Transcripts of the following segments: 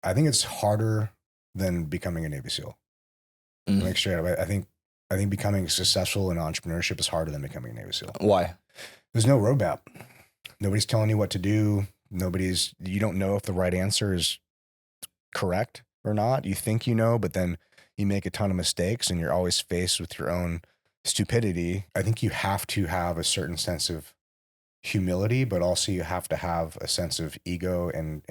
I think it's harder than becoming a Navy SEAL. Like straight up, I think becoming successful in entrepreneurship is harder than becoming a Navy SEAL. Why? There's no roadmap. Nobody's telling you what to do. You don't know if the right answer is correct or not. You think you know, but then you make a ton of mistakes and you're always faced with your own stupidity. I think you have to have a certain sense of humility, but also you have to have a sense of ego and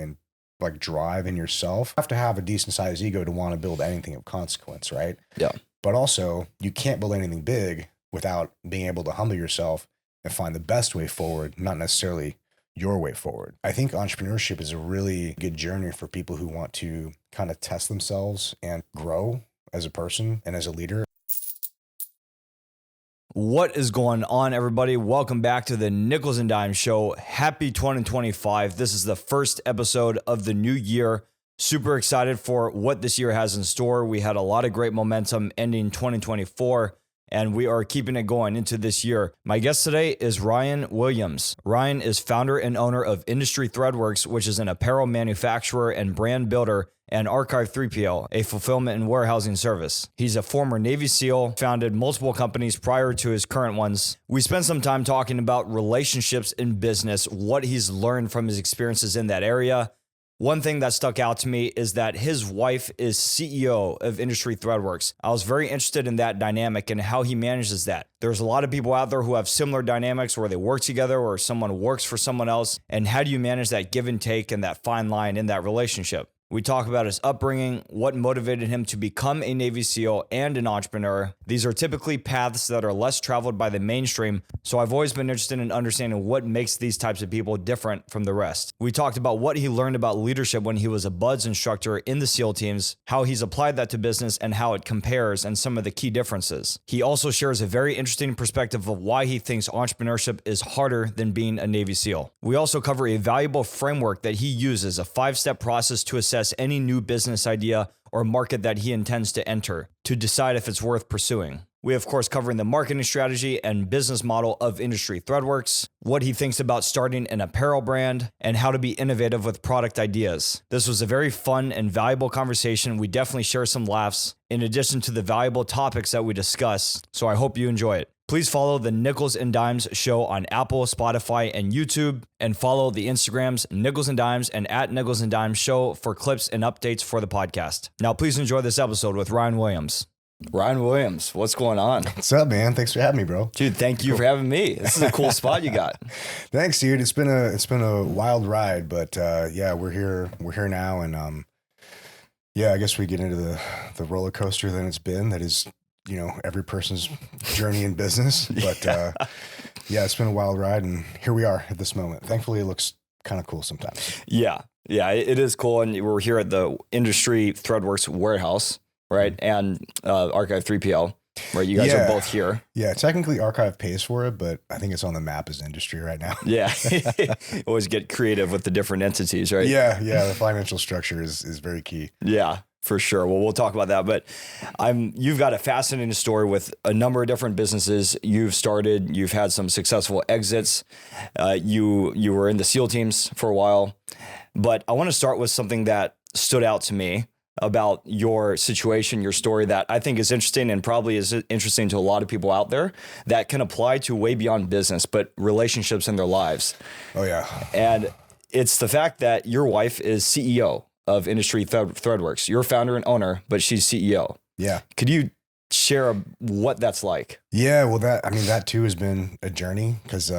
like drive in yourself. You have to have a decent sized ego to want to build anything of consequence, right? Yeah. But also you can't build anything big without being able to humble yourself and find the best way forward, not necessarily your way forward. I think entrepreneurship is a really good journey for people who want to kind of test themselves and grow as a person and as a leader. What is going on, everybody? Welcome back to the Nichols and Dimes Show. Happy 2025. This is the first episode of the new year. Super excited for what this year has in store. We had a lot of great momentum ending 2024, and we are keeping it going into this year. My guest today is Ryan Williams. Ryan is founder and owner of Threadworks, which is an apparel manufacturer and brand builder, and Archive 3PL, a fulfillment and warehousing service. He's a former Navy SEAL, founded multiple companies prior to his current ones. We spent some time talking about relationships in business, what he's learned from his experiences in that area. One thing that stuck out to me is that his wife is CEO of Threadworks. I was very interested in that dynamic and how he manages that. There's a lot of people out there who have similar dynamics where they work together or someone works for someone else. And how do you manage that give and take and that fine line in that relationship? We talk about his upbringing, what motivated him to become a Navy SEAL and an entrepreneur. These are typically paths that are less traveled by the mainstream, so I've always been interested in understanding what makes these types of people different from the rest. We talked about what he learned about leadership when he was a BUDS instructor in the SEAL teams, how he's applied that to business and how it compares and some of the key differences. He also shares a very interesting perspective of why he thinks entrepreneurship is harder than being a Navy SEAL. We also cover a valuable framework that he uses, a 5-step process to assess any new business idea or market that he intends to enter to decide if it's worth pursuing. We, of course, covering the marketing strategy and business model of Threadworks, what he thinks about starting an apparel brand, and how to be innovative with product ideas. This was a very fun and valuable conversation. We definitely share some laughs in addition to the valuable topics that we discuss, so I hope you enjoy it. Please follow the Nichols and Dimes Show on Apple, Spotify, and YouTube, and follow the Instagrams Nichols and Dimes and @Nichols and Dimes Show for clips and updates for the podcast. Now, please enjoy this episode with Ryan Williams. Ryan Williams, what's going on? What's up, man? Thanks for having me, bro. Dude, thank you for having me. This is a cool spot you got. Thanks, dude. It's been a wild ride, but yeah, we're here now, and yeah, I guess we get into the roller coaster that it's been. That is, every person's journey in business. But yeah, it's been a wild ride, and here we are at this moment. Thankfully, it looks kind of cool sometimes. Yeah, it is cool. And we're here at the Threadworks warehouse, right? And Archive 3PL, right? You guys are both here. Yeah, technically Archive pays for it, but I think it's on the map as Industry right now. Yeah, always get creative with the different entities, right? Yeah, the financial structure is very key. Yeah. For sure. Well, we'll talk about that, but you've got a fascinating story with a number of different businesses you've had some successful exits. You were in the SEAL teams for a while, but I want to start with something that stood out to me about your situation, your story that I think is interesting and probably is interesting to a lot of people out there that can apply to way beyond business, but relationships in their lives. Oh yeah. And it's the fact that your wife is CEO of Threadworks. You're founder and owner, but she's CEO. Yeah. Could you share what that's like? Yeah, well, that too has been a journey because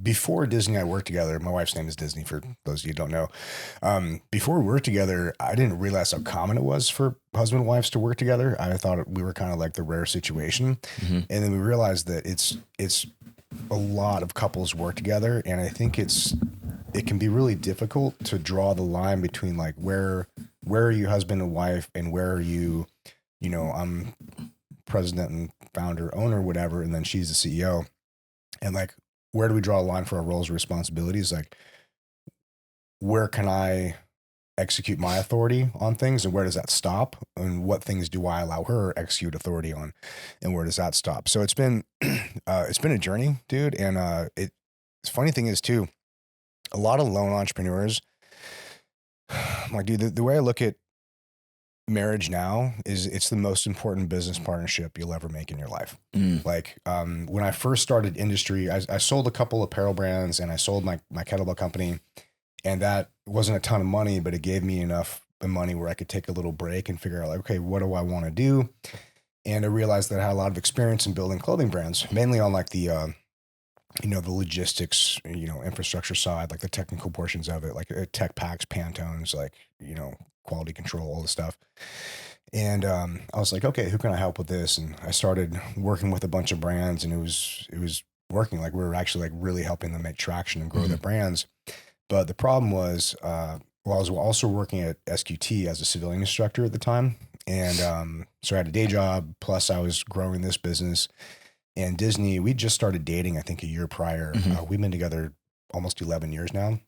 before Disney and I worked together, my wife's name is Disney for those of you who don't know. Before we worked together, I didn't realize how common it was for husband and wives to work together. I thought we were kind of like the rare situation. Mm-hmm. And then we realized that it's a lot of couples work together, and I think it can be really difficult to draw the line between like where are you husband and wife and where are you, I'm president and founder, owner, whatever, and then she's the CEO. And like, where do we draw a line for our roles and responsibilities? Like, where can I execute my authority on things and where does that stop? And what things do I allow her execute authority on and where does that stop? So it's been a journey, dude. And the funny thing is too, a lot of lone entrepreneurs, like, dude, the way I look at marriage now is it's the most important business partnership you'll ever make in your life. Like, when I first started industry, I sold a couple apparel brands and I sold my kettlebell company, and that wasn't a ton of money, but it gave me enough money where I could take a little break and figure out like, okay, what do I want to do? And I realized that I had a lot of experience in building clothing brands, mainly on like the, the logistics, infrastructure side, like the technical portions of it, like tech packs, Pantones, like, quality control, all the stuff. And I was like, okay, who can I help with this? And I started working with a bunch of brands, and it was working. Like, we were actually like really helping them make traction and grow their brands. But the problem was, I was also working at SQT as a civilian instructor at the time. And so I had a day job, plus I was growing this business. And Disney, we just started dating, I think, a year prior. We've been together almost 11 years now.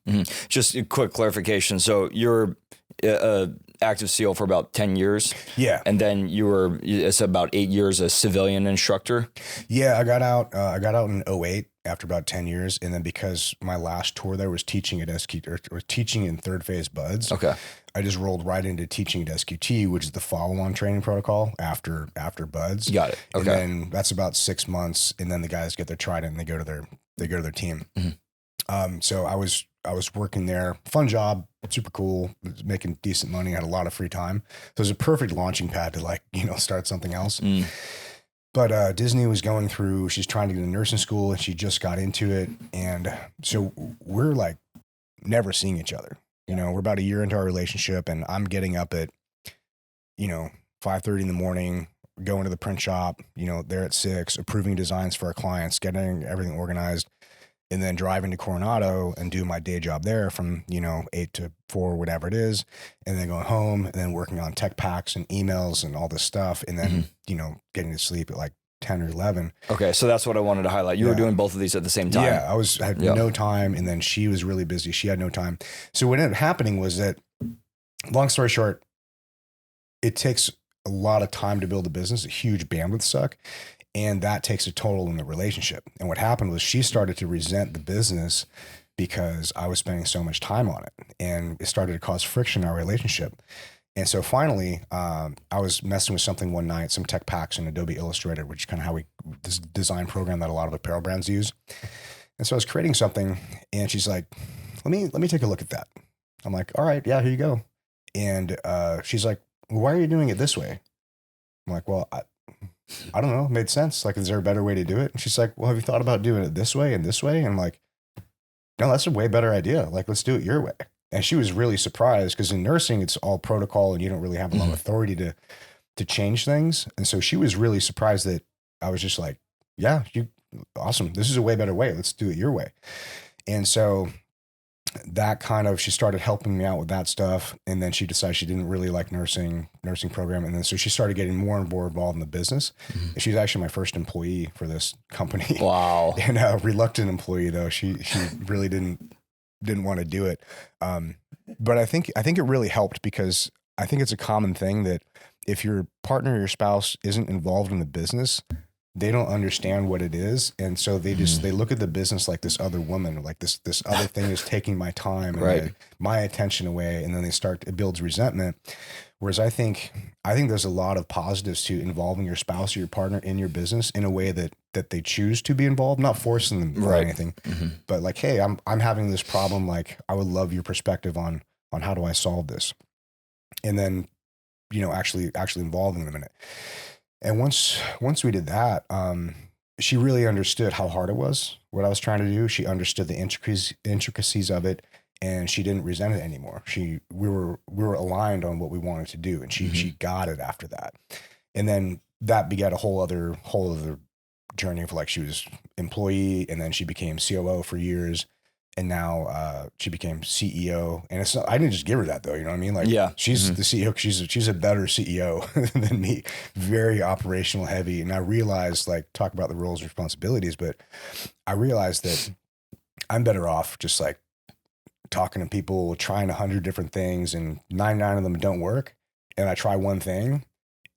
Just a quick clarification. So you're active SEAL for about 10 years. Yeah. And then it's about 8 years a civilian instructor. Yeah, I got out in 2008 after about 10 years. And then because my last tour there was teaching at SQT or teaching in third phase buds. Okay. I just rolled right into teaching at SQT, which is the follow-on training protocol after buds. Got it. Okay. And then that's about 6 months. And then the guys get their trident and they go to their team. So I was working there, fun job, super cool, making decent money, had a lot of free time. So it was a perfect launching pad to start something else. But Disney was going through, she's trying to get to nursing school and she just got into it. And so we're like never seeing each other. We're about a year into our relationship, and I'm getting up at, 5:30 in the morning, going to the print shop, there at 6, approving designs for our clients, getting everything organized, and then driving to Coronado and do my day job there from, 8 to 4, whatever it is, and then going home and then working on tech packs and emails and all this stuff. And then, getting to sleep at like 10 or 11. Okay. So that's what I wanted to highlight. You were doing both of these at the same time. Yeah. I had no time. And then she was really busy. She had no time. So what ended up happening was that, long story short, it takes a lot of time to build a business, a huge bandwidth suck. And that takes a toll in the relationship. And what happened was she started to resent the business because I was spending so much time on it. And it started to cause friction in our relationship. And so finally, I was messing with something one night, some tech packs in Adobe Illustrator, which is kind of how this design program that a lot of apparel brands use. And so I was creating something, and she's like, let me take a look at that. I'm like, all right, yeah, here you go. And she's like, well, why are you doing it this way? I'm like, well, I don't know. It made sense. Like, is there a better way to do it? And she's like, well, have you thought about doing it this way and this way? And I'm like, no, that's a way better idea. Like, let's do it your way. And she was really surprised because in nursing, it's all protocol and you don't really have a lot of authority to change things. And so she was really surprised that I was just like, yeah, awesome. This is a way better way. Let's do it your way. And so that she started helping me out with that stuff. And then she decided she didn't really like nursing program. And then so she started getting more and more involved in the business. And she's actually my first employee for this company. Wow. And a reluctant employee though. She really didn't want to do it. But I think it really helped because I think it's a common thing that if your partner or your spouse isn't involved in the business, they don't understand what it is. And so they look at the business like this other woman, like this other thing is taking my time and my attention away. And then it builds resentment. Whereas I think there's a lot of positives to involving your spouse or your partner in your business in a way that they choose to be involved, not forcing them or anything, but like, hey, I'm having this problem. Like, I would love your perspective on how do I solve this? And then, actually involving them in it. And once we did that, she really understood how hard it was, what I was trying to do. She understood the intricacies of it, and she didn't resent it anymore. We were aligned on what we wanted to do, and she got it after that. And then that begat a whole other journey of like, she was employee, and then she became COO for years. And now she became CEO, and I didn't just give her that though. You know what I mean? Like, she's the CEO. She's a better CEO than me. Very operational heavy. And I realized, like, talk about the roles and responsibilities, but I realized that I'm better off just like talking to people, trying 100 different things, and 99 of them don't work. And I try one thing,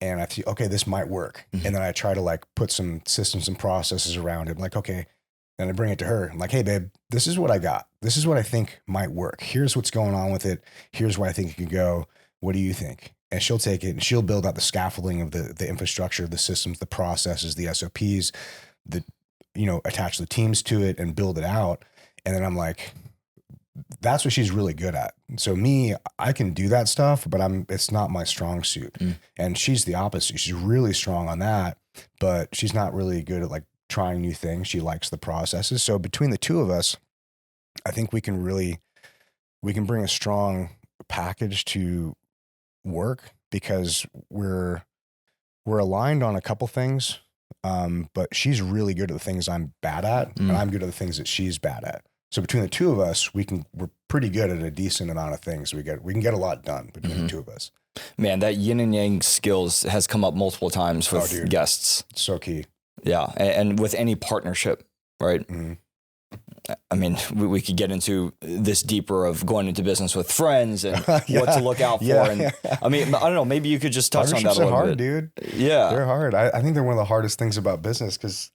and I think, okay, this might work. And then I try to like put some systems and processes around it. I'm like, okay, and I bring it to her. I'm like, hey, babe, this is what I got. This is what I think might work. Here's what's going on with it. Here's where I think it could go. What do you think? And she'll take it and she'll build out the scaffolding of the infrastructure, the systems, the processes, the SOPs, attach the teams to it and build it out. And then I'm like, that's what she's really good at. So me, I can do that stuff, but it's not my strong suit. And she's the opposite. She's really strong on that, but she's not really good at like trying new things. She likes the processes. So between the two of us, I think we can bring a strong package to work because we're aligned on a couple things. But she's really good at the things I'm bad at, and I'm good at the things that she's bad at. So between the two of us, we're pretty good at a decent amount of things. We can get a lot done between the two of us. Man, that yin and yang skills has come up multiple times with guests. It's so key. Yeah. And with any partnership, right? I mean, we could get into this deeper of going into business with friends and what to look out for. And I mean, I don't know, maybe you could just touch on that a little hard, bit. Dude. Yeah. They're hard. I think they're one of the hardest things about business because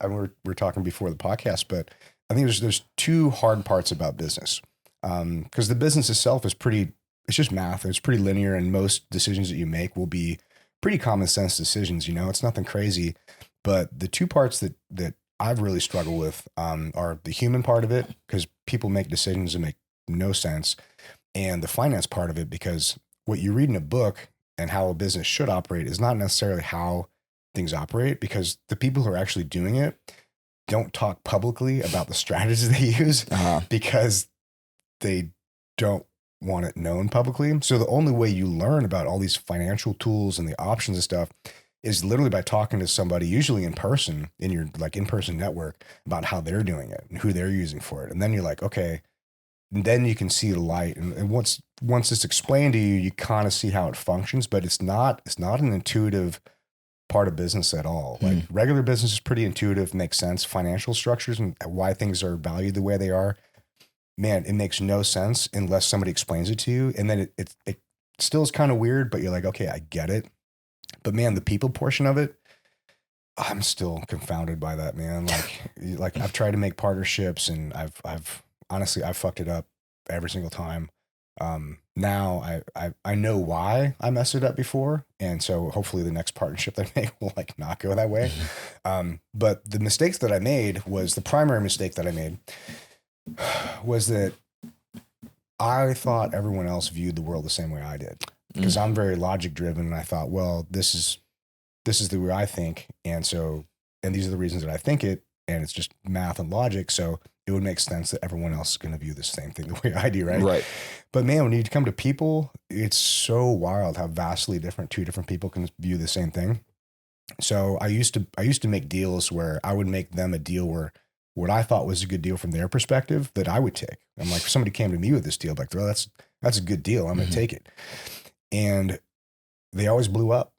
we're talking before the podcast, but I think there's two hard parts about business. Because the business itself is it's just math. It's pretty linear, and most decisions that you make will be pretty common sense decisions. It's nothing crazy. But the two parts that I've really struggled with are the human part of it, because people make decisions that make no sense, and the finance part of it, because what you read in a book and how a business should operate is not necessarily how things operate, because the people who are actually doing it don't talk publicly about the strategies they use because they don't want it known publicly. So the only way you learn about all these financial tools and the options and stuff is literally by talking to somebody, usually in person, in your like in-person network, about how they're doing it and who they're using for it. And then you're like, okay, and then you can see the light. And once it's explained to you, you kind of see how it functions, but it's not an intuitive part of business at all. Like regular business is pretty intuitive, makes sense. Financial structures and why things are valued the way they are, man, it makes no sense unless somebody explains it to you. And then it still is kind of weird, but you're like, okay, I get it. But man, the people portion of it, I'm still confounded by that, man. Like I've tried to make partnerships and I've honestly, I've fucked it up every single time. Now I know why I messed it up before. And so hopefully the next partnership that I make will like not go that way. But the mistakes that I made the primary mistake that I made was that I thought everyone else viewed the world the same way I did, because I'm very logic driven. And I thought, well, this is the way I think. And these are the reasons that I think it. And it's just math and logic. So it would make sense that everyone else is going to view the same thing the way I do. Right. But man, when you come to people, it's so wild how vastly different two different people can view the same thing. So I used to make deals where I would make them a deal where what I thought was a good deal from their perspective that I would take. I'm like, if somebody came to me with this deal, I'm like, well, that's a good deal. I'm going to take it. And they always blew up.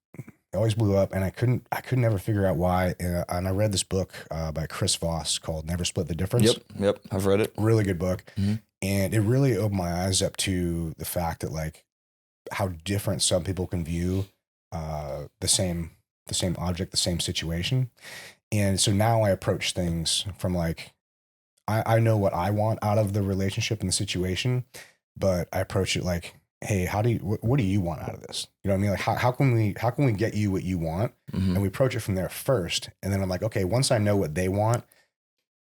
And I couldn't ever figure out why. And I read this book by Chris Voss called Never Split the Difference. Yep. I've read it. Really good book. And it really opened my eyes up to the fact that like how different some people can view the same object, the same situation. And so now I approach things from like, I know what I want out of the relationship and the situation, but I approach it like, hey, what do you want out of this? You know what I mean? Like how can we get you what you want? And we approach it from there first. And then I'm like, okay, once I know what they want,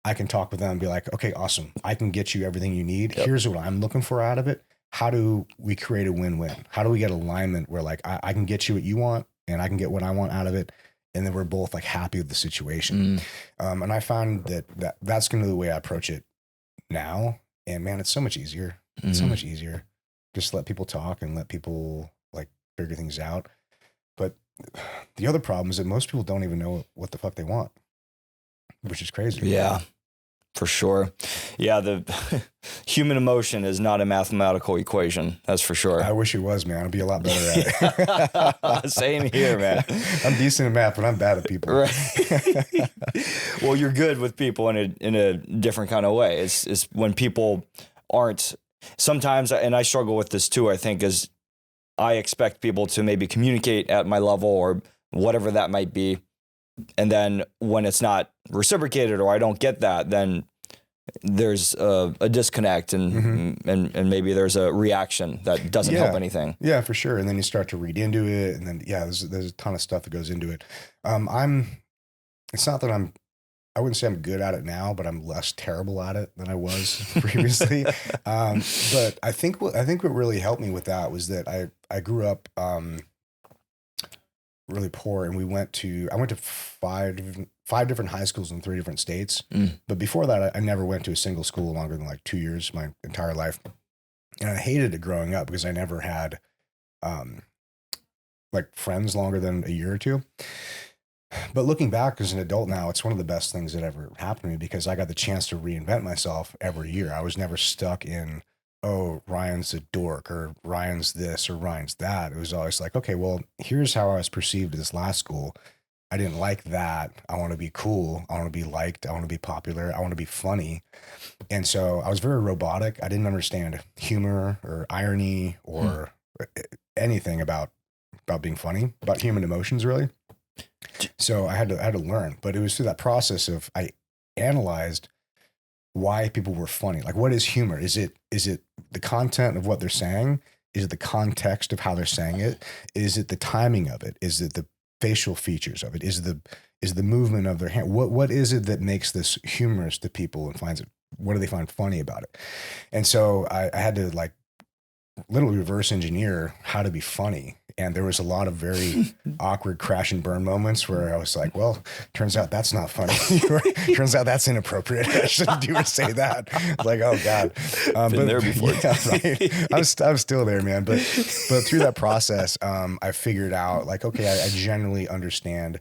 I can talk with them and be like, okay, awesome. I can get you everything you need. Yep. Here's what I'm looking for out of it. How do we create a win-win? How do we get alignment where like, I can get you what you want and I can get what I want out of it. And then we're both like happy with the situation. And I found that's going to be the way I approach it now. And man, it's so much easier. It's so much easier. Just let people talk and let people like figure things out. But the other problem is that most people don't even know what the fuck they want, which is crazy. Yeah, for sure. Yeah, the human emotion is not a mathematical equation. That's for sure. I wish it was, man. I'd be a lot better at it. Same here, man. I'm decent at math, but I'm bad at people. Right. Well, you're good with people in a different kind of way. It's when people aren't. Sometimes, and I struggle with this too, I think, is I expect people to maybe communicate at my level or whatever that might be. And then when it's not reciprocated or I don't get that, then there's a disconnect and maybe there's a reaction that doesn't help anything. Yeah, for sure. And then you start to read into it, and then there's a ton of stuff that goes into it. It's not that I wouldn't say I'm good at it now, but I'm less terrible at it than I was previously. But I think what really helped me with that was that I grew up really poor, and I went to five different high schools in 3 different states. But before that, I never went to a single school longer than like 2 years my entire life. And I hated it growing up because I never had like friends longer than a year or two. But looking back as an adult now, it's one of the best things that ever happened to me because I got the chance to reinvent myself every year. I was never stuck in, oh, Ryan's a dork, or Ryan's this, or Ryan's that. It was always like, okay, well, here's how I was perceived at this last school. I didn't like that. I want to be cool. I want to be liked. I want to be popular. I want to be funny. And so I was very robotic. I didn't understand humor or irony or anything about being funny, about human emotions, really. So I had to learn, but it was through that process of I analyzed why people were funny. Like, what is humor? Is it the content of what they're saying? Is it the context of how they're saying it? Is it the timing of it? Is it the facial features of it? Is the movement of their hand? What is it that makes this humorous to people and finds it? What do they find funny about it? And so I had to like literally reverse engineer how to be funny. And there was a lot of very awkward crash and burn moments where I was like, well, turns out that's not funny. Turns out that's inappropriate. I shouldn't do or say that. Like, oh God. Been there before. Yeah, right. I'm still there, man. But through that process, I figured out like, okay, I generally understand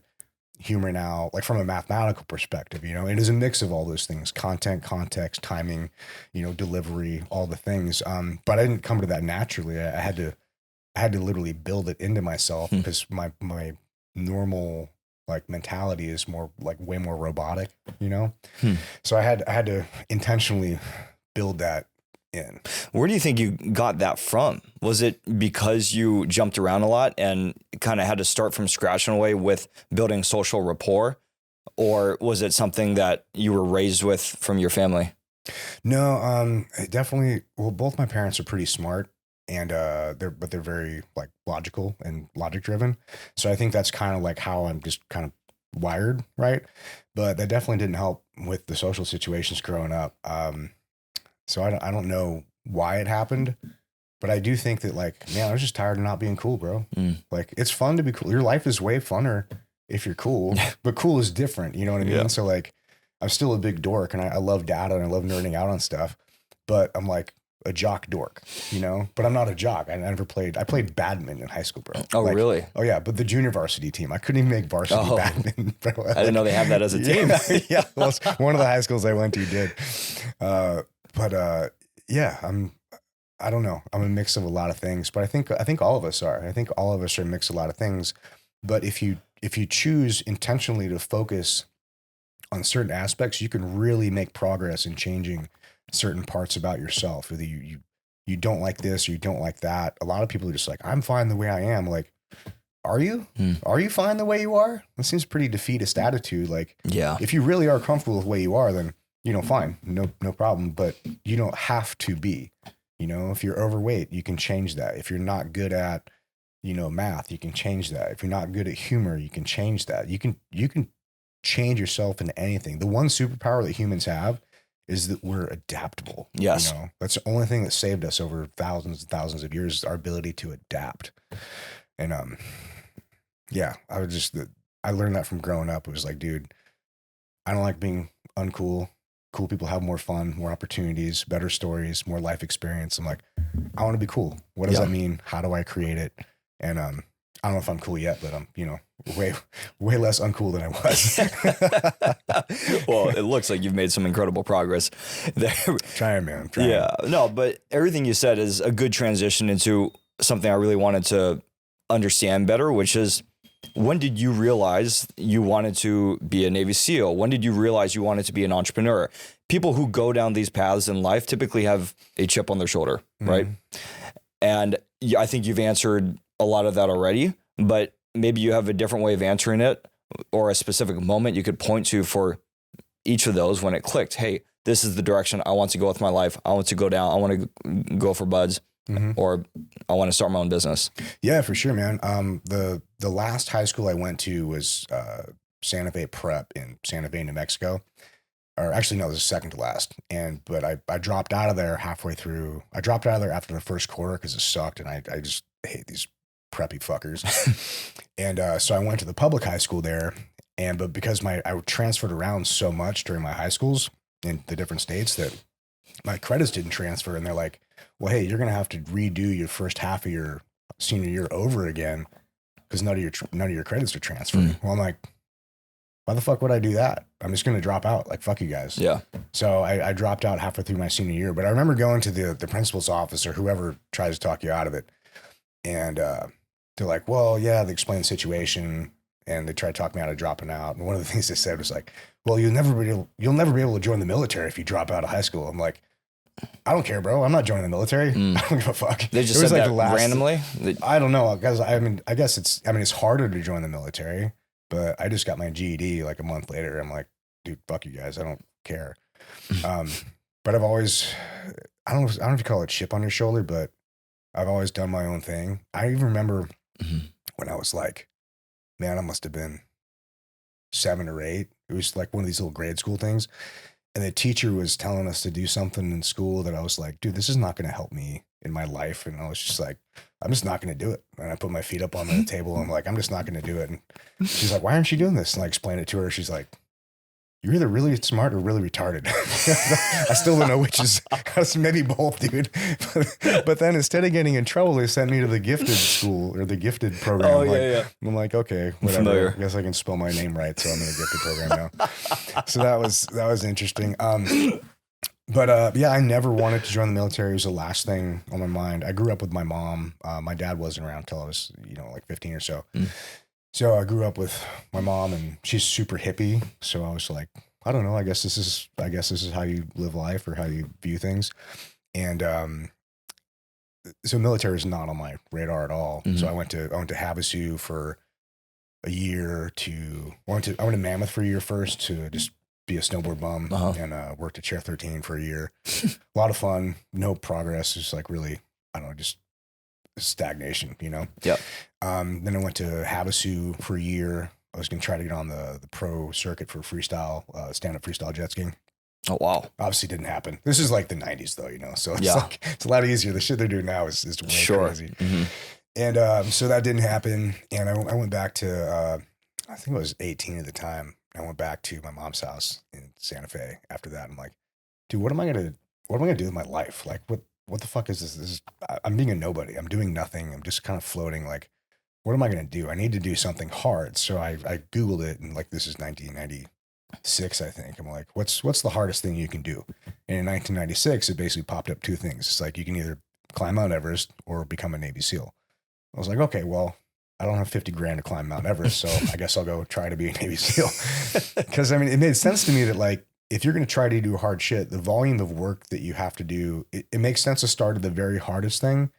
humor now, like from a mathematical perspective, it is a mix of all those things: content, context, timing, delivery, all the things. But I didn't come to that naturally. I had to literally build it into myself because my normal like mentality is more like way more robotic, So I had to intentionally build that in. Where do you think you got that from? Was it because you jumped around a lot and kind of had to start from scratch in a way with building social rapport? Or was it something that you were raised with from your family? No, definitely. Well, both my parents are pretty smart. And they're very like logical and logic driven. So I think that's kind of like how I'm just kind of wired, right? But that definitely didn't help with the social situations growing up. So I don't know why it happened, but I do think that like, man, I was just tired of not being cool, bro. Like, it's fun to be cool. Your life is way funner if you're cool, but cool is different. You know what I mean? Yeah. So like, I'm still a big dork, and I love data and I love nerding out on stuff, but I'm like a jock dork, but I'm not a jock. I played badminton in high school, bro. Oh, like, really? Oh yeah. But the junior varsity team, I couldn't even make varsity badminton. Bro. I didn't know they have that as a team. Yeah. Well, one of the high schools I went to did. Yeah, I don't know. I'm a mix of a lot of things, but I think all of us are. I think all of us are a mix of a lot of things. But if you choose intentionally to focus on certain aspects, you can really make progress in changing certain parts about yourself. Whether you don't like this or you don't like that. A lot of people are just like, I'm fine the way I am. Like, are you? Are you fine the way you are? That seems pretty defeatist attitude. Like, yeah, if you really are comfortable with the way you are, then fine, no problem. But you don't have to be. If you're overweight, you can change that. If you're not good at math, you can change that. If you're not good at humor, you can change that. You can change yourself into anything. The one superpower that humans have is that we're adaptable. Yes. That's the only thing that saved us over thousands and thousands of years, is our ability to adapt. And yeah, I learned that from growing up. It was like, dude, I don't like being uncool. Cool people have more fun, more opportunities, better stories, more life experience. I'm like, I want to be cool. What does that mean? How do I create it? And I don't know if I'm cool yet, but I'm, way less uncool than I was. Well, it looks like you've made some incredible progress there. Trying, man. Trying. Yeah, no, but everything you said is a good transition into something I really wanted to understand better, which is, when did you realize you wanted to be a Navy SEAL? When did you realize you wanted to be an entrepreneur? People who go down these paths in life typically have a chip on their shoulder, right? And I think you've answered a lot of that already, but maybe you have a different way of answering it, or a specific moment you could point to for each of those when it clicked. Hey, this is the direction I want to go with my life. I want to go down. I want to go for buds, or I want to start my own business. Yeah, for sure, man. The last high school I went to was Santa Fe Prep in Santa Fe, New Mexico. Or actually, no, it was second to last. But I dropped out of there halfway through. I dropped out of there after the first quarter because it sucked, and I just hate these preppy fuckers. And so I went to the public high school there, but because I transferred around so much during my high schools in the different states that my credits didn't transfer, and they're like, "Well, hey, you're gonna have to redo your first half of your senior year over again because none of your credits are transferring." Well, I'm like, why the fuck would I do that? I'm just going to drop out. Like, fuck you guys. Yeah. So I dropped out halfway through my senior year, but I remember going to the principal's office or whoever tries to talk you out of it. And they're like, well, yeah, they explained the situation and they tried to talk me out of dropping out. And one of the things they said was like, well, you'll never be able to join the military if you drop out of high school. I'm like, I don't care, bro. I'm not joining the military. I don't give a fuck. They just said like that randomly? I don't know. Because I guess it's harder to join the military. But I just got my GED like a month later. I'm like, dude, fuck you guys. I don't care. But I've always, I don't know if you call it chip on your shoulder, but I've always done my own thing. I even remember when I was like, man, I must have been 7 or 8. It was like one of these little grade school things. And the teacher was telling us to do something in school that I was like, dude, this is not going to help me in my life. And I was just like, I'm just not going to do it. And I put my feet up on the table. And I'm like, I'm just not going to do it. And she's like, why aren't you doing this? And I explained it to her. She's like, you're either really smart or really retarded. I still don't know which is, maybe both, dude. But then instead of getting in trouble, they sent me to the gifted school or the gifted program. I'm like, okay, whatever. Familiar. I guess I can spell my name right. So I'm in a gifted program now. So that was interesting. But yeah, I never wanted to join the military. It was the last thing on my mind. I grew up with my mom. My dad wasn't around until I was, like 15 or so. So I grew up with my mom, and she's super hippie. So I was like, I don't know. I guess this is how you live life or how you view things. And so military is not on my radar at all. So I went to Havasu for a year. I went to Mammoth for a year first to just be a snowboard bum, and worked at Chair 13 for a year. A lot of fun, no progress. Just like really, I don't know, just stagnation, Yep. Then I went to Havasu for a year. I was going to try to get on the pro circuit for freestyle, stand-up freestyle jet skiing. Oh, wow. Obviously didn't happen. This is like the 90s though, so it's like, it's a lot easier. The shit they're doing now is way crazy. And so that didn't happen. And I went back to, I think I was 18 at the time. I went back to my mom's house in Santa Fe after that. I'm like, dude, what am I going to do with my life? Like, what the fuck is this? I'm being a nobody. I'm doing nothing. I'm just kind of floating. Like, what am I going to do? I need to do something hard. So I Googled it, and like, this is 1996, I think. I'm like, what's the hardest thing you can do? And in 1996, it basically popped up 2 things. It's like, you can either climb Mount Everest or become a Navy SEAL. I was like, okay, well, I don't have 50 grand to climb Mount Everest, so I guess I'll go try to be a Navy SEAL. Because it made sense to me that like, if you're going to try to do hard shit, the volume of work that you have to do, it makes sense to start at the very hardest thing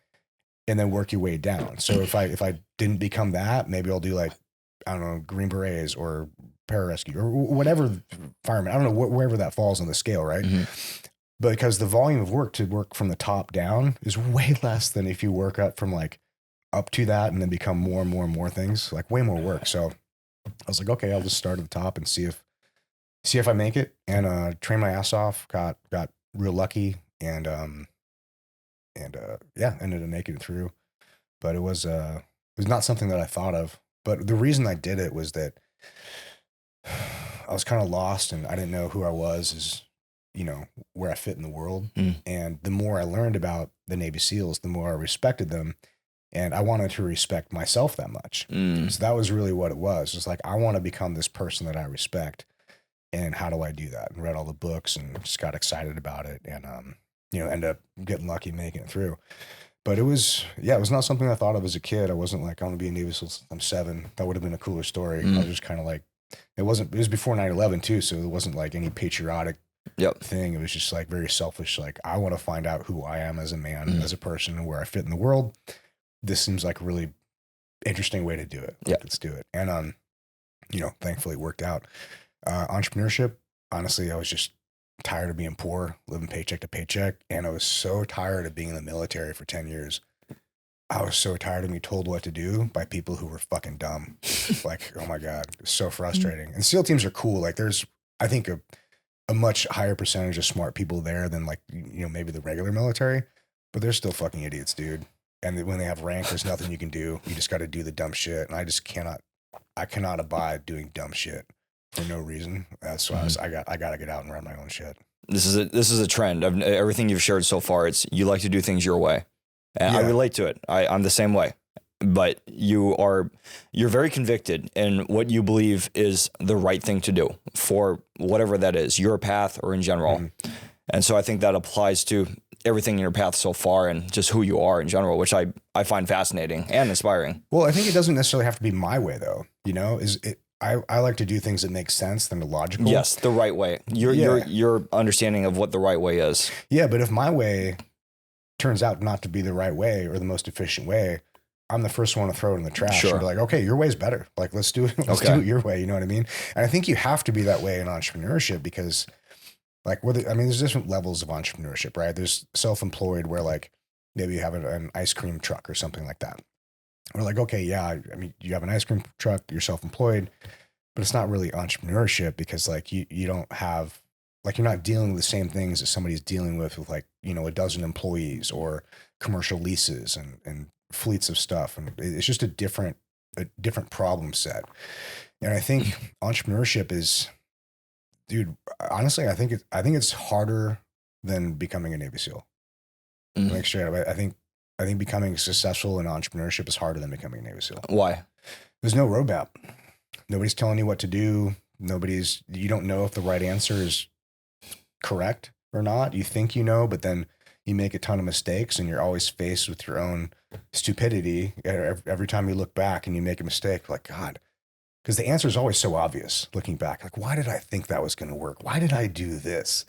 and then work your way down. So if I didn't become that, maybe I'll do like, I don't know, Green Berets or pararescue or whatever, fireman. I don't know, wherever that falls on the scale, right? But because the volume of work to work from the top down is way less than if you work up from like up to that and then become more and more and more things, like way more work. So I was like, okay, I'll just start at the top and see if I make it, and train my ass off. Got real lucky, and yeah, ended up making it through. But it was not something that I thought of. But the reason I did it was that I was kind of lost, and I didn't know who I was, where I fit in the world. And the more I learned about the Navy SEALs, the more I respected them. And I wanted to respect myself that much. So that was really what it was. It's like, I want to become this person that I respect. And how do I do that? And read all the books and just got excited about it. And, ended up getting lucky making it through. But it was not something I thought of as a kid. I wasn't like, I want to be a Navy SEAL since I'm 7. That would have been a cooler story. I was just kind of like, it was before 9/11 too. So it wasn't like any patriotic thing. It was just like very selfish. Like, I want to find out who I am as a man, as a person, and where I fit in the world. This seems like a really interesting way to do it. Like, let's do it. And, thankfully it worked out. Entrepreneurship, honestly, I was just tired of being poor, living paycheck to paycheck. And I was so tired of being in the military for 10 years. I was so tired of being told what to do by people who were fucking dumb. Like, oh my God, it's so frustrating. And SEAL teams are cool. Like there's, I think a much higher percentage of smart people there than like, maybe the regular military, but they're still fucking idiots, dude. And when they have rank, there's nothing you can do. You just got to do the dumb shit. And I cannot abide doing dumb shit for no reason. That's why I got to get out and run my own shit. This is a trend of everything you've shared so far. It's you like to do things your way. And I relate to it. I'm the same way, but you're very convicted in what you believe is the right thing to do for whatever that is, your path or in general. Mm-hmm. And so I think that applies to everything in your path so far and just who you are in general, which I find fascinating and inspiring. Well, I think it doesn't necessarily have to be my way though. I like to do things that make sense than the logical. Yes, the right way. Your understanding of what the right way is. Yeah, but if my way turns out not to be the right way or the most efficient way, I'm the first one to throw it in the trash and be like, okay, your way's better. Like, let's do it. Let's do it your way. You know what I mean? And I think you have to be that way in entrepreneurship because like, there's different levels of entrepreneurship, right? There's self-employed where like maybe you have an ice cream truck or something like that. We're like, okay, yeah, you have an ice cream truck, you're self-employed, but it's not really entrepreneurship because like you don't have, like you're not dealing with the same things that somebody's dealing with like, a dozen employees or commercial leases and fleets of stuff. And it's just a different problem set. And I think entrepreneurship is, dude, honestly, I think it's harder than becoming a Navy SEAL. Make sure. I think becoming successful in entrepreneurship is harder than becoming a Navy SEAL. Why? There's no roadmap. Nobody's telling you what to do. You don't know if the right answer is correct or not. You think but then you make a ton of mistakes and you're always faced with your own stupidity every time you look back and you make a mistake. Like, God, because the answer is always so obvious looking back. Like, why did I think that was going to work? Why did I do this?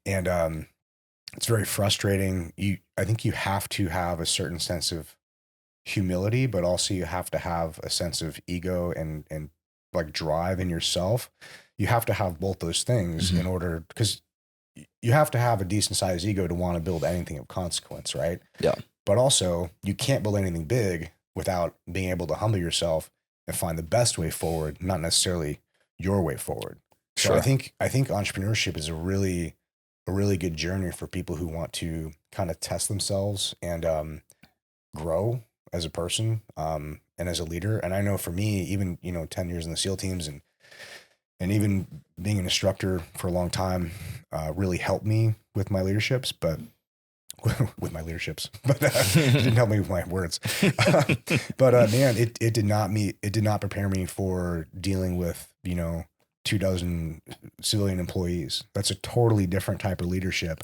And it's very frustrating. I think you have to have a certain sense of humility, but also you have to have a sense of ego and like drive in yourself. You have to have both those things in order, because you have to have a decent sized ego to want to build anything of consequence, right? Yeah. But also you can't build anything big without being able to humble yourself and find the best way forward, not necessarily your way forward. So I think entrepreneurship is a really good journey for people who want to kind of test themselves and grow as a person and as a leader. And I know for me, even 10 years in the SEAL teams and even being an instructor for a long time really helped me with my leaderships, but it didn't help me with my words. Man, it did not prepare me for dealing with 24 civilian employees. That's a totally different type of leadership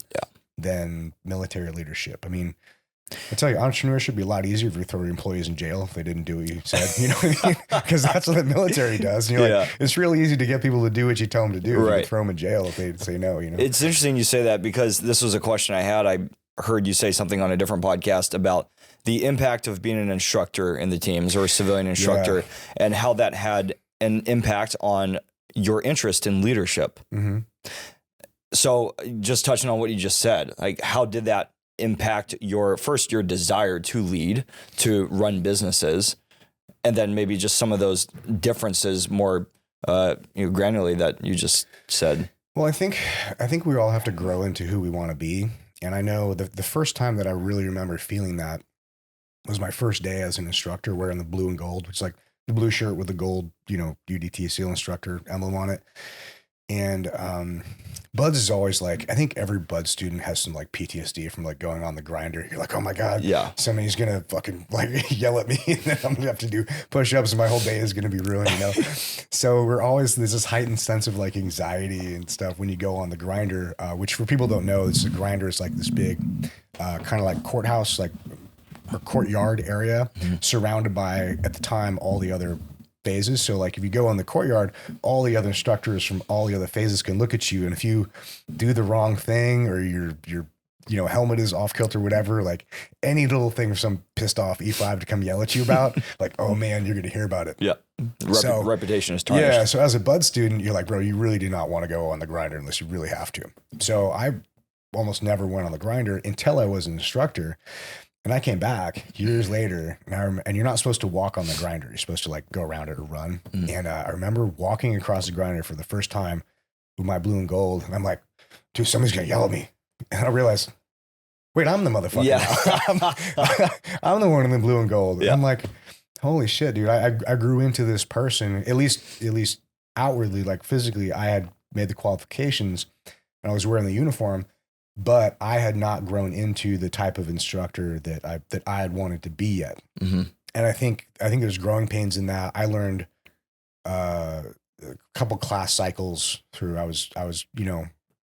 than military leadership. I mean, I tell you, entrepreneurship would be a lot easier if you throw your employees in jail if they didn't do what you said. You know what I mean? Because that's what the military does. And you're like, it's really easy to get people to do what you tell them to do. Right. You throw them in jail if they say no. It's interesting you say that because this was a question I had. I heard you say something on a different podcast about the impact of being an instructor in the teams or a civilian instructor and how that had an impact on your interest in leadership. Mm-hmm. So just touching on what you just said, like how did that impact your desire to lead, to run businesses, and then maybe just some of those differences more granularly that you just said? Well, I think we all have to grow into who we want to be. And I know the first time that I really remember feeling that was my first day as an instructor wearing the blue and gold, which is like the blue shirt with the gold, UDT SEAL instructor emblem on it. And BUD/S is always like, I think every BUD/S student has some like PTSD from like going on the grinder. You're like, oh my God, somebody's going to fucking like yell at me and then I'm going to have to do push-ups and my whole day is going to be ruined, So there's this heightened sense of like anxiety and stuff when you go on the grinder, which for people who don't know, the grinder is like this big kind of like courthouse, like or courtyard area surrounded by, at the time, all the other phases. So like if you go on the courtyard, all the other instructors from all the other phases can look at you. And if you do the wrong thing or you're helmet is off kilter, whatever, like any little thing for some pissed off E5 to come yell at you about, like, oh man, you're going to hear about it. Yeah. Reputation is tarnished. Yeah. So as a bud student, you're like, bro, you really do not want to go on the grinder unless you really have to. So I almost never went on the grinder until I was an instructor. And I came back years later, and you're not supposed to walk on the grinder. You're supposed to like go around it or run. And I remember walking across the grinder for the first time with my blue and gold. And I'm like, dude, somebody's going to yell at me. And I realized, wait, I'm the motherfucker. Yeah. I'm the one in the blue and gold. Yeah. I'm like, holy shit, dude. I grew into this person, at least outwardly, like physically, I had made the qualifications and I was wearing the uniform, but I had not grown into the type of instructor that I had wanted to be yet. Mm-hmm. And I think there's growing pains in that. I learned a couple class cycles through. I was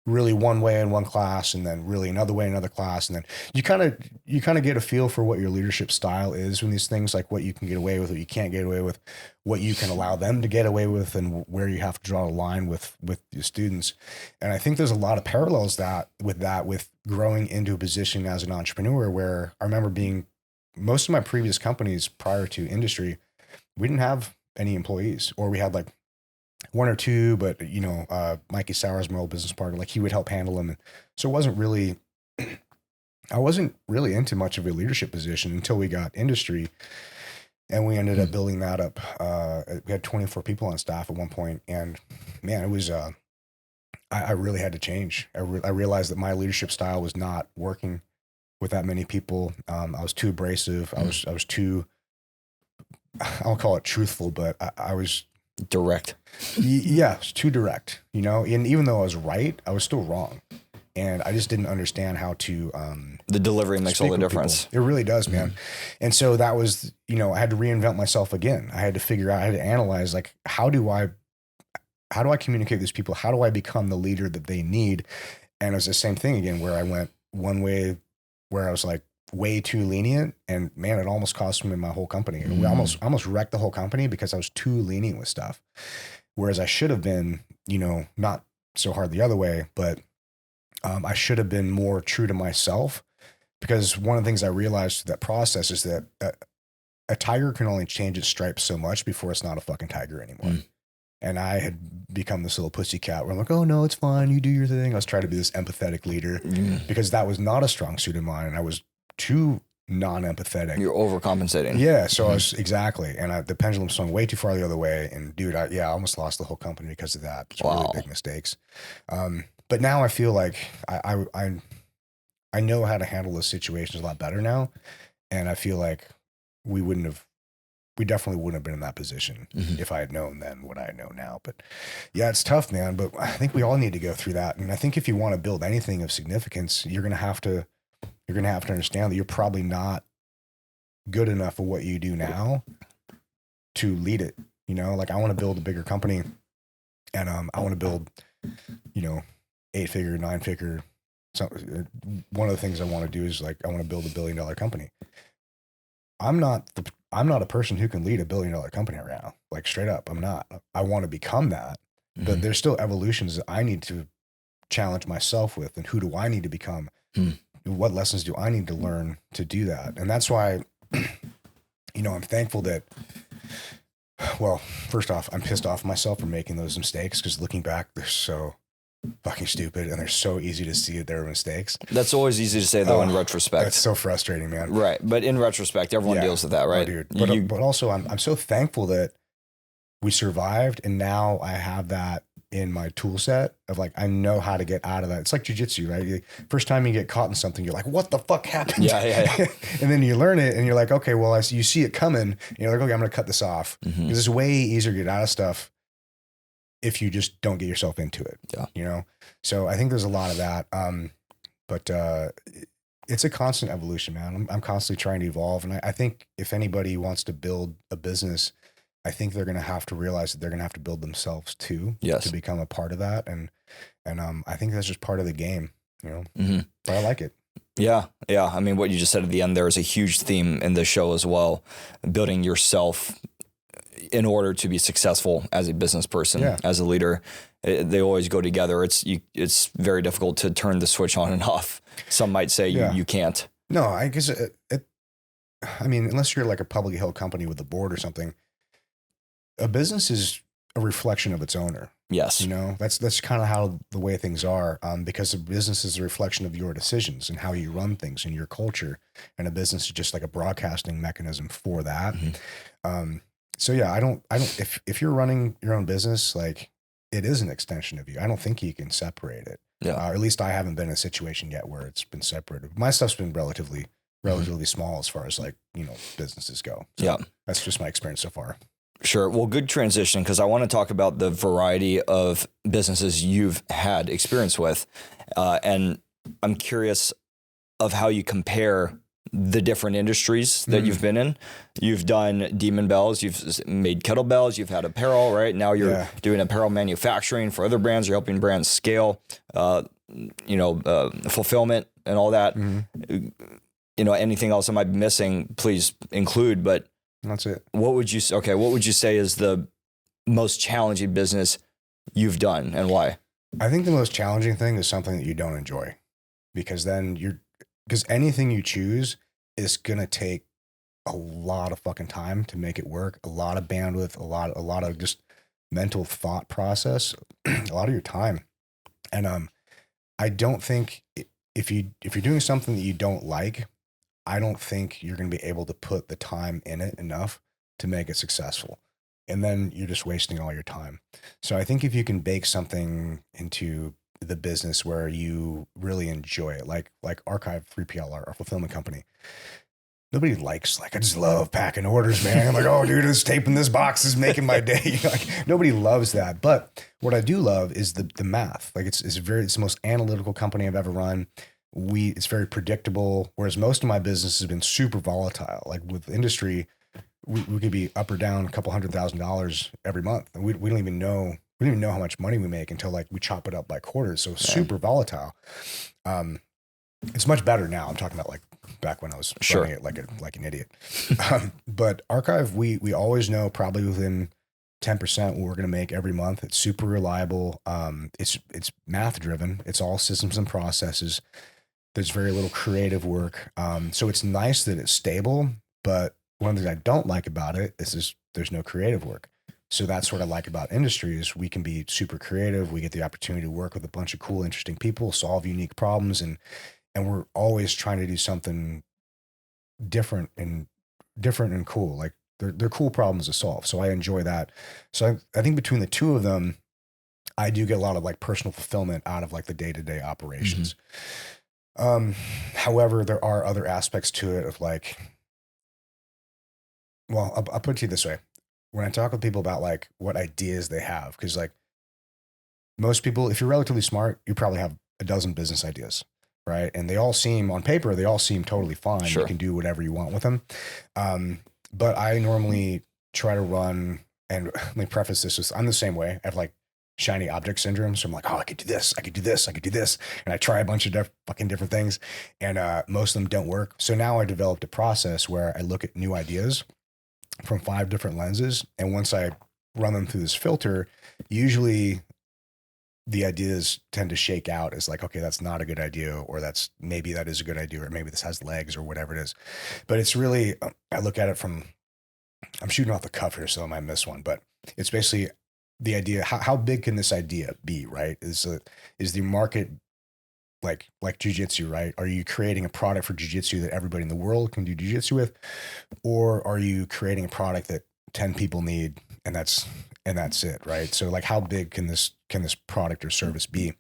really one way in one class, and then really another way in another class. And then you kind of get a feel for what your leadership style is when these things, like what you can get away with, what you can't get away with, what you can allow them to get away with, and where you have to draw a line with your students. And I think there's a lot of parallels with growing into a position as an entrepreneur, where I remember being most of my previous companies prior to industry, we didn't have any employees, or we had like one or two, but Mikey Sowers, my old business partner, like he would help handle them. And so I wasn't really into much of a leadership position until we got industry, and we ended up building that up. We had 24 people on staff at one point, and man, it was, I really had to change. I realized that my leadership style was not working with that many people. I was too abrasive. I was too, I'll call it truthful, but I was direct. Yeah, it's too direct, and even though I was right, I was still wrong. And I just didn't understand how to, the delivery makes all the difference. People. It really does, man. And so that was, I had to reinvent myself again. I had to figure out, I had to analyze, like, how do I communicate with these people? How do I become the leader that they need? And it was the same thing again, where I went one way where I was like way too lenient, and man, it almost cost me my whole company. We almost wrecked the whole company because I was too lenient with stuff. Whereas I should have been, not so hard the other way, but I should have been more true to myself, because one of the things I realized through that process is that a tiger can only change its stripes so much before it's not a fucking tiger anymore. And I had become this little pussycat where I'm like, oh no, it's fine. You do your thing. I was trying to be this empathetic leader because that was not a strong suit of mine. I was too non-empathetic. You're overcompensating. Yeah. So I was exactly. And the pendulum swung way too far the other way. And dude, I almost lost the whole company because of that. It's really big mistakes. But now I feel like I know how to handle those situations a lot better now. And I feel like we definitely wouldn't have been in that position if I had known then what I know now. But yeah, it's tough, man. But I think we all need to go through that. And I think if you want to build anything of significance, you're going to have to understand that you're probably not good enough at what you do now to lead it. Like I want to build a bigger company, and I want to build, 8-figure, 9-figure. So one of the things I want to do is like, I want to build $1 billion company. I'm not a person who can lead $1 billion company right now. Like straight up, I'm not. I want to become that, but there's still evolutions that I need to challenge myself with. And who do I need to become? What lessons do I need to learn to do that? And that's why, I'm thankful that, well, first off, I'm pissed off myself for making those mistakes, because looking back, they're so fucking stupid and they're so easy to see that they were mistakes. That's always easy to say though in retrospect. That's so frustrating, man. Right. But in retrospect, everyone deals with that, right? Oh, dude. But also I'm so thankful that we survived, and now I have that in my tool set of like, I know how to get out of that. It's like jujitsu, right? First time you get caught in something, you're like, what the fuck happened? Yeah. And then you learn it and you're like, okay, well, you see it coming and you're like, okay, I'm going to cut this off, because it's way easier to get out of stuff if you just don't get yourself into it. Yeah. So I think there's a lot of that. But it's a constant evolution, man. I'm constantly trying to evolve. And I think if anybody wants to build a business, I think they're going to have to realize that they're going to have to build themselves too, to become a part of that. And I think that's just part of the game, but I like it. Yeah. I mean, what you just said at the end there is a huge theme in the show as well. Building yourself in order to be successful as a business person, as a leader, they always go together. It's very difficult to turn the switch on and off. Some might say you can't. No, I guess I mean, unless you're like a publicly held company with a board or something, a business is a reflection of its owner. Yes. You know, that's kind of how the way things are, because a business is a reflection of your decisions and how you run things and your culture. And a business is just like a broadcasting mechanism for that. So yeah, I don't, if you're running your own business, like it is an extension of you. I don't think you can separate it. Or at least I haven't been in a situation yet where it's been separated. My stuff's been relatively small as far as like, you know, businesses go. So that's just my experience so far. Sure. Well, good transition, because I want to talk about the variety of businesses you've had experience with. And I'm curious of how you compare the different industries that you've been in. You've done Demon Bells, you've made kettlebells, you've had apparel, right? Now you're doing apparel manufacturing for other brands. You're helping brands scale, fulfillment and all that. You know, anything else I might be missing, please include, but that's it. What would you say is the most challenging business you've done, and why? I think the most challenging thing is something that you don't enjoy, because anything you choose is going to take a lot of fucking time to make it work, a lot of bandwidth, a lot of just mental thought process, a lot of your time. And I don't think if you're doing something that you don't like, I don't think you're going to be able to put the time in it enough to make it successful. And then you're just wasting all your time. So I think if you can bake something into the business where you really enjoy it, like Archive 3PL, our fulfillment company, nobody likes, like, I just love packing orders, man. I'm like, oh, dude, this tape in this box is making my day. Like, nobody loves that. But what I do love is the math. Like, it's the most analytical company I've ever run. It's very predictable, whereas most of my business has been super volatile. Like with industry, we could be up or down a couple $100,000 every month, and we don't even know how much money we make until like we chop it up by quarters. So super volatile. It's much better now. I'm talking about like back when I was running it like an idiot. But Archive, we always know probably within 10% what we're going to make every month. It's super reliable. It's math driven. It's all systems and processes. There's very little creative work. So it's nice that it's stable, but one of the things I don't like about it is there's no creative work. So that's what I like about industry is we can be super creative. We get the opportunity to work with a bunch of cool, interesting people, solve unique problems. And we're always trying to do something different and cool. Like they're cool problems to solve. So I enjoy that. So I think between the two of them, I do get a lot of like personal fulfillment out of like the day-to-day operations. However, there are other aspects to it of like, well, I'll put it to you this way. When I talk with people about like what ideas they have, because like most people, if you're relatively smart, you probably have a dozen business ideas, right? And they all seem totally fine. You can do whatever you want with them. But I normally try to run, and let me preface this with, I'm the same way. I have like shiny object syndrome. So I'm like, oh, I could do this. I could do this. I could do this. And I try a bunch of fucking different things, and most of them don't work. So now I developed a process where I look at new ideas from 5 different lenses. And once I run them through this filter, usually the ideas tend to shake out as like, okay, that's not a good idea, or maybe that is a good idea, or maybe this has legs, or whatever it is. But it's really, I look at it from, I'm shooting off the cuff here, so I might miss one, but it's basically the idea, how big can this idea be, right? Is the market like jujitsu, right? Are you creating a product for jujitsu that everybody in the world can do jujitsu with? Or are you creating a product that 10 people need, and that's it, right? So like, how big can this product or service be?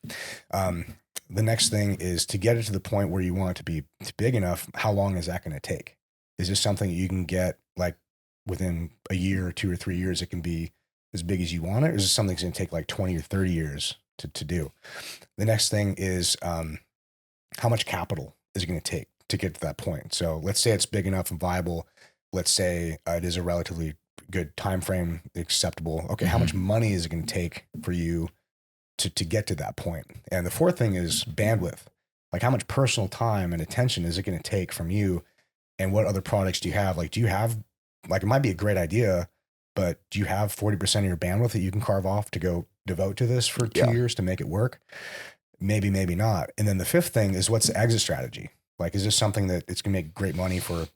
The next thing is to get it to the point where you want it to be big enough. How long is that going to take? Is this something that you can get like within a year or 2 or 3 years? It can be as big as you want it. Or is this something that's going to take like 20 or 30 years to do? The next thing is how much capital is it going to take to get to that point? So let's say it's big enough and viable. Let's say it is a relatively good time frame, acceptable. Okay, how much money is it going to take for you to get to that point? And the fourth thing is bandwidth. Like, how much personal time and attention is it going to take from you? And what other products do you have? Like, it might be a great idea, but do you have 40% of your bandwidth that you can carve off to go devote to this for 2 years to make it work? Maybe, maybe not. And then the fifth thing is, what's the exit strategy? Like, is this something that it's going to make great money for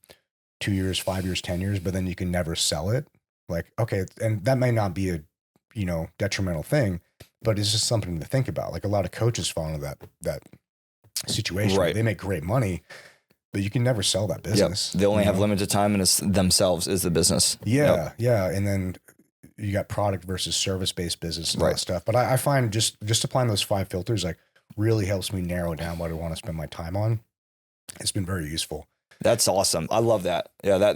2 years, 5 years, 10 years, but then you can never sell it? Like, okay. And that may not be a, detrimental thing, but it's just something to think about. Like, a lot of coaches fall into that situation. Right. They make great money, but you can never sell that business. They only have limited time, and it's themselves is the business. Yeah. And then you got product versus service-based business and all that stuff. But I find just applying those 5 filters, like, really helps me narrow down what I want to spend my time on. It's been very useful. That's awesome. I love that. Yeah,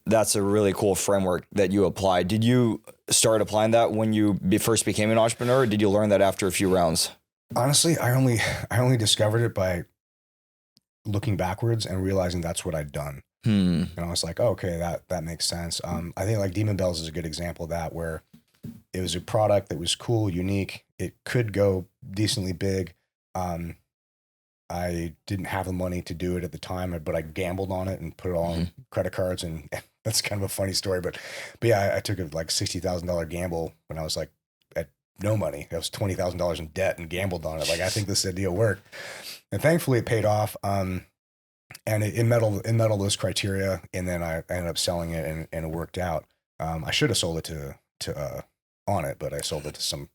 that's a really cool framework that you applied. Did you start applying that when you first became an entrepreneur, or did you learn that after a few rounds? Honestly, I only discovered it by looking backwards and realizing that's what I'd done. And I was like, oh, okay, that makes sense. I think like Demon Bells is a good example of that, where it was a product that was cool, unique. It could go decently big. I didn't have the money to do it at the time, but I gambled on it and put it all on credit cards. And that's kind of a funny story, but yeah, I took a like $60,000 gamble when I was like at no money. I was $20,000 in debt and gambled on it. Like, I think this idea will work. And thankfully it paid off. And it met all those criteria. And then I ended up selling it and it worked out. I should have sold it to On It, but I sold it to some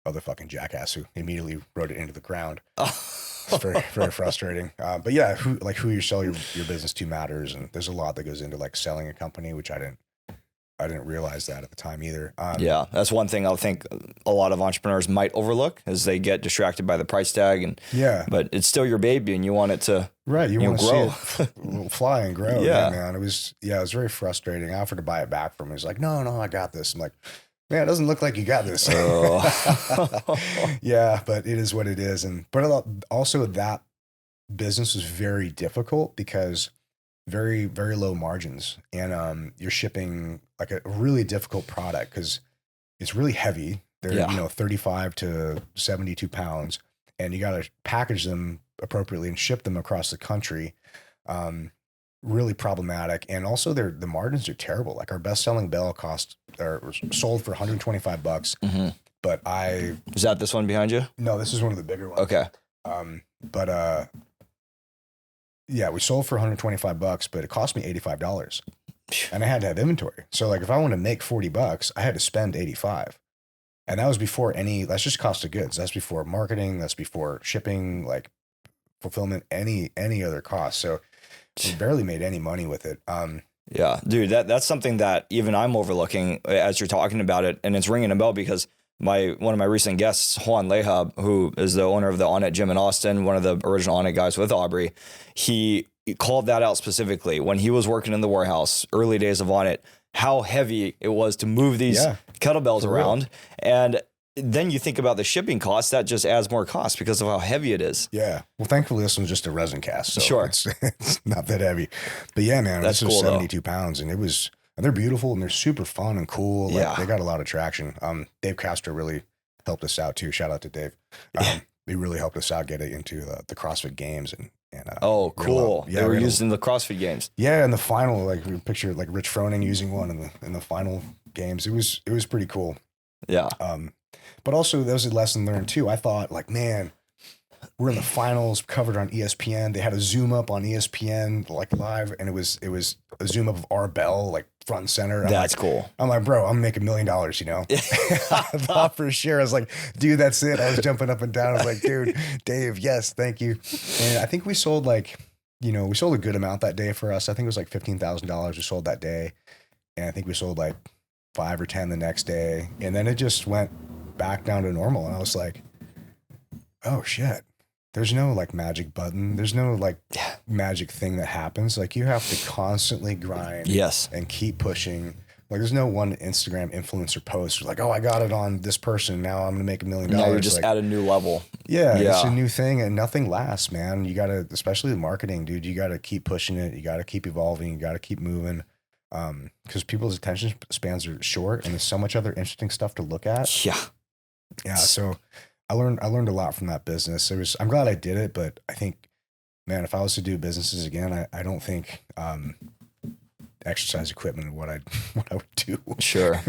other fucking jackass who immediately wrote it into the ground. It's very, very frustrating. But yeah, who you sell your business to matters. And there's a lot that goes into like selling a company, which I didn't realize that at the time either. Yeah, that's one thing I think a lot of entrepreneurs might overlook, is they get distracted by the price tag, but it's still your baby and you want it to you want to grow. See it fly and grow. Yeah, man. It was very frustrating. I offered to buy it back from him. He's like, no, I got this. I'm like, man, it doesn't look like you got this. Yeah, but it is what it is. But also that business was very difficult because very, very low margins. And you're shipping like a really difficult product because it's really heavy. They're 35 to 72 pounds, and you got to package them appropriately and ship them across the country. Really problematic. And also the margins are terrible. Like, our best-selling bell sold for $125. But is that this one behind you? No, this is one of the bigger ones. Okay. Yeah, we sold for $125, but it cost me $85. And I had to have inventory. So like, if I want to make $40, I had to spend $85. And that was before that's just cost of goods. That's before marketing. That's before shipping, like fulfillment, any other cost. So we barely made any money with it. Yeah, dude, that's something that even I'm overlooking as you're talking about it. And it's ringing a bell because one of my recent guests, Juan Lehab, who is the owner of the On It gym in Austin, one of the original On It guys with Aubrey, he called that out specifically when he was working in the warehouse, early days of On It, how heavy it was to move these kettlebells around. And then you think about the shipping costs, that just adds more cost because of how heavy it is. Yeah. Well, thankfully this one's just a resin cast. So sure. It's not that heavy. But yeah, man, that's this was cool, 72 pounds, and they're beautiful and they're super fun and cool. Like, they got a lot of traction. Dave Castro really helped us out too. Shout out to Dave. He really helped us out, get it into the CrossFit Games and oh, cool. They were used in the CrossFit Games. Yeah, in the final, like we picture like Rich Froning using one in the final games. It was pretty cool. Yeah. But also that was a lesson learned too. I thought, like, man, we're in the finals, covered on ESPN. They had a zoom up on ESPN, like live, and it was a zoom up of our bell, like front and center. That's cool. I'm like, bro, I'm making $1 million, I thought for sure. I was like, dude, that's it. I was jumping up and down. I was like, dude, Dave, yes, thank you. And I think we sold we sold a good amount that day for us. I think it was like $15,000 we sold that day. And I think we sold like 5 or 10 the next day. And then it just went back down to normal. And I was like, oh shit. There's no like magic button. There's no like magic thing that happens. Like, you have to constantly grind and keep pushing. Like, there's no one Instagram influencer post like, oh, I got it on this person. Now I'm going to make $1 million. Now you're just at a new level. Yeah. It's a new thing and nothing lasts, man. You got to, especially the marketing, dude, you got to keep pushing it. You got to keep evolving. You got to keep moving. Because people's attention spans are short and there's so much other interesting stuff to look at. Yeah. So I learned a lot from that business. I'm glad I did it, but I think, man, if I was to do businesses again, I don't think, exercise equipment and what I would do. Sure.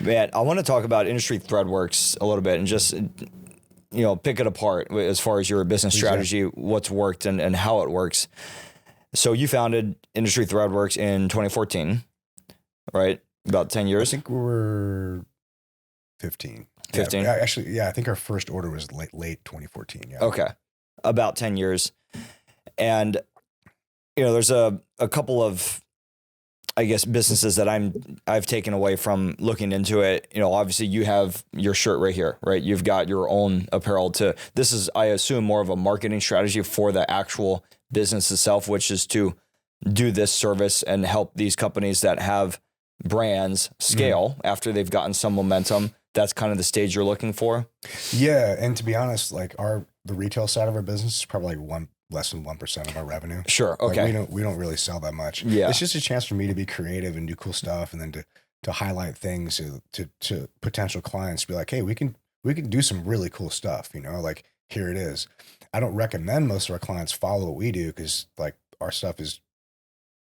Man, I want to talk about industry Threadworks a little bit and just, pick it apart as far as your business strategy, what's worked and how it works. So you founded Industry Threadworks in 2014, right? About 10 years? I think we were 15. 15? Yeah, actually, I think our first order was late 2014. Yeah. Okay. About 10 years. And, there's a couple of, I guess, businesses that I've taken away from looking into it. Obviously you have your shirt right here, right? You've got your own apparel this is, I assume, more of a marketing strategy for the actual business itself, which is to do this service and help these companies that have brands scale after they've gotten some momentum. That's kind of the stage you're looking for. Yeah. And to be honest, like the retail side of our business is probably like less than 1% of our revenue. Sure. Okay. Like we don't really sell that much. Yeah. It's just a chance for me to be creative and do cool stuff. And then to highlight things to potential clients, be like, hey, we can do some really cool stuff. Like here it is. I don't recommend most of our clients follow what we do, because like our stuff is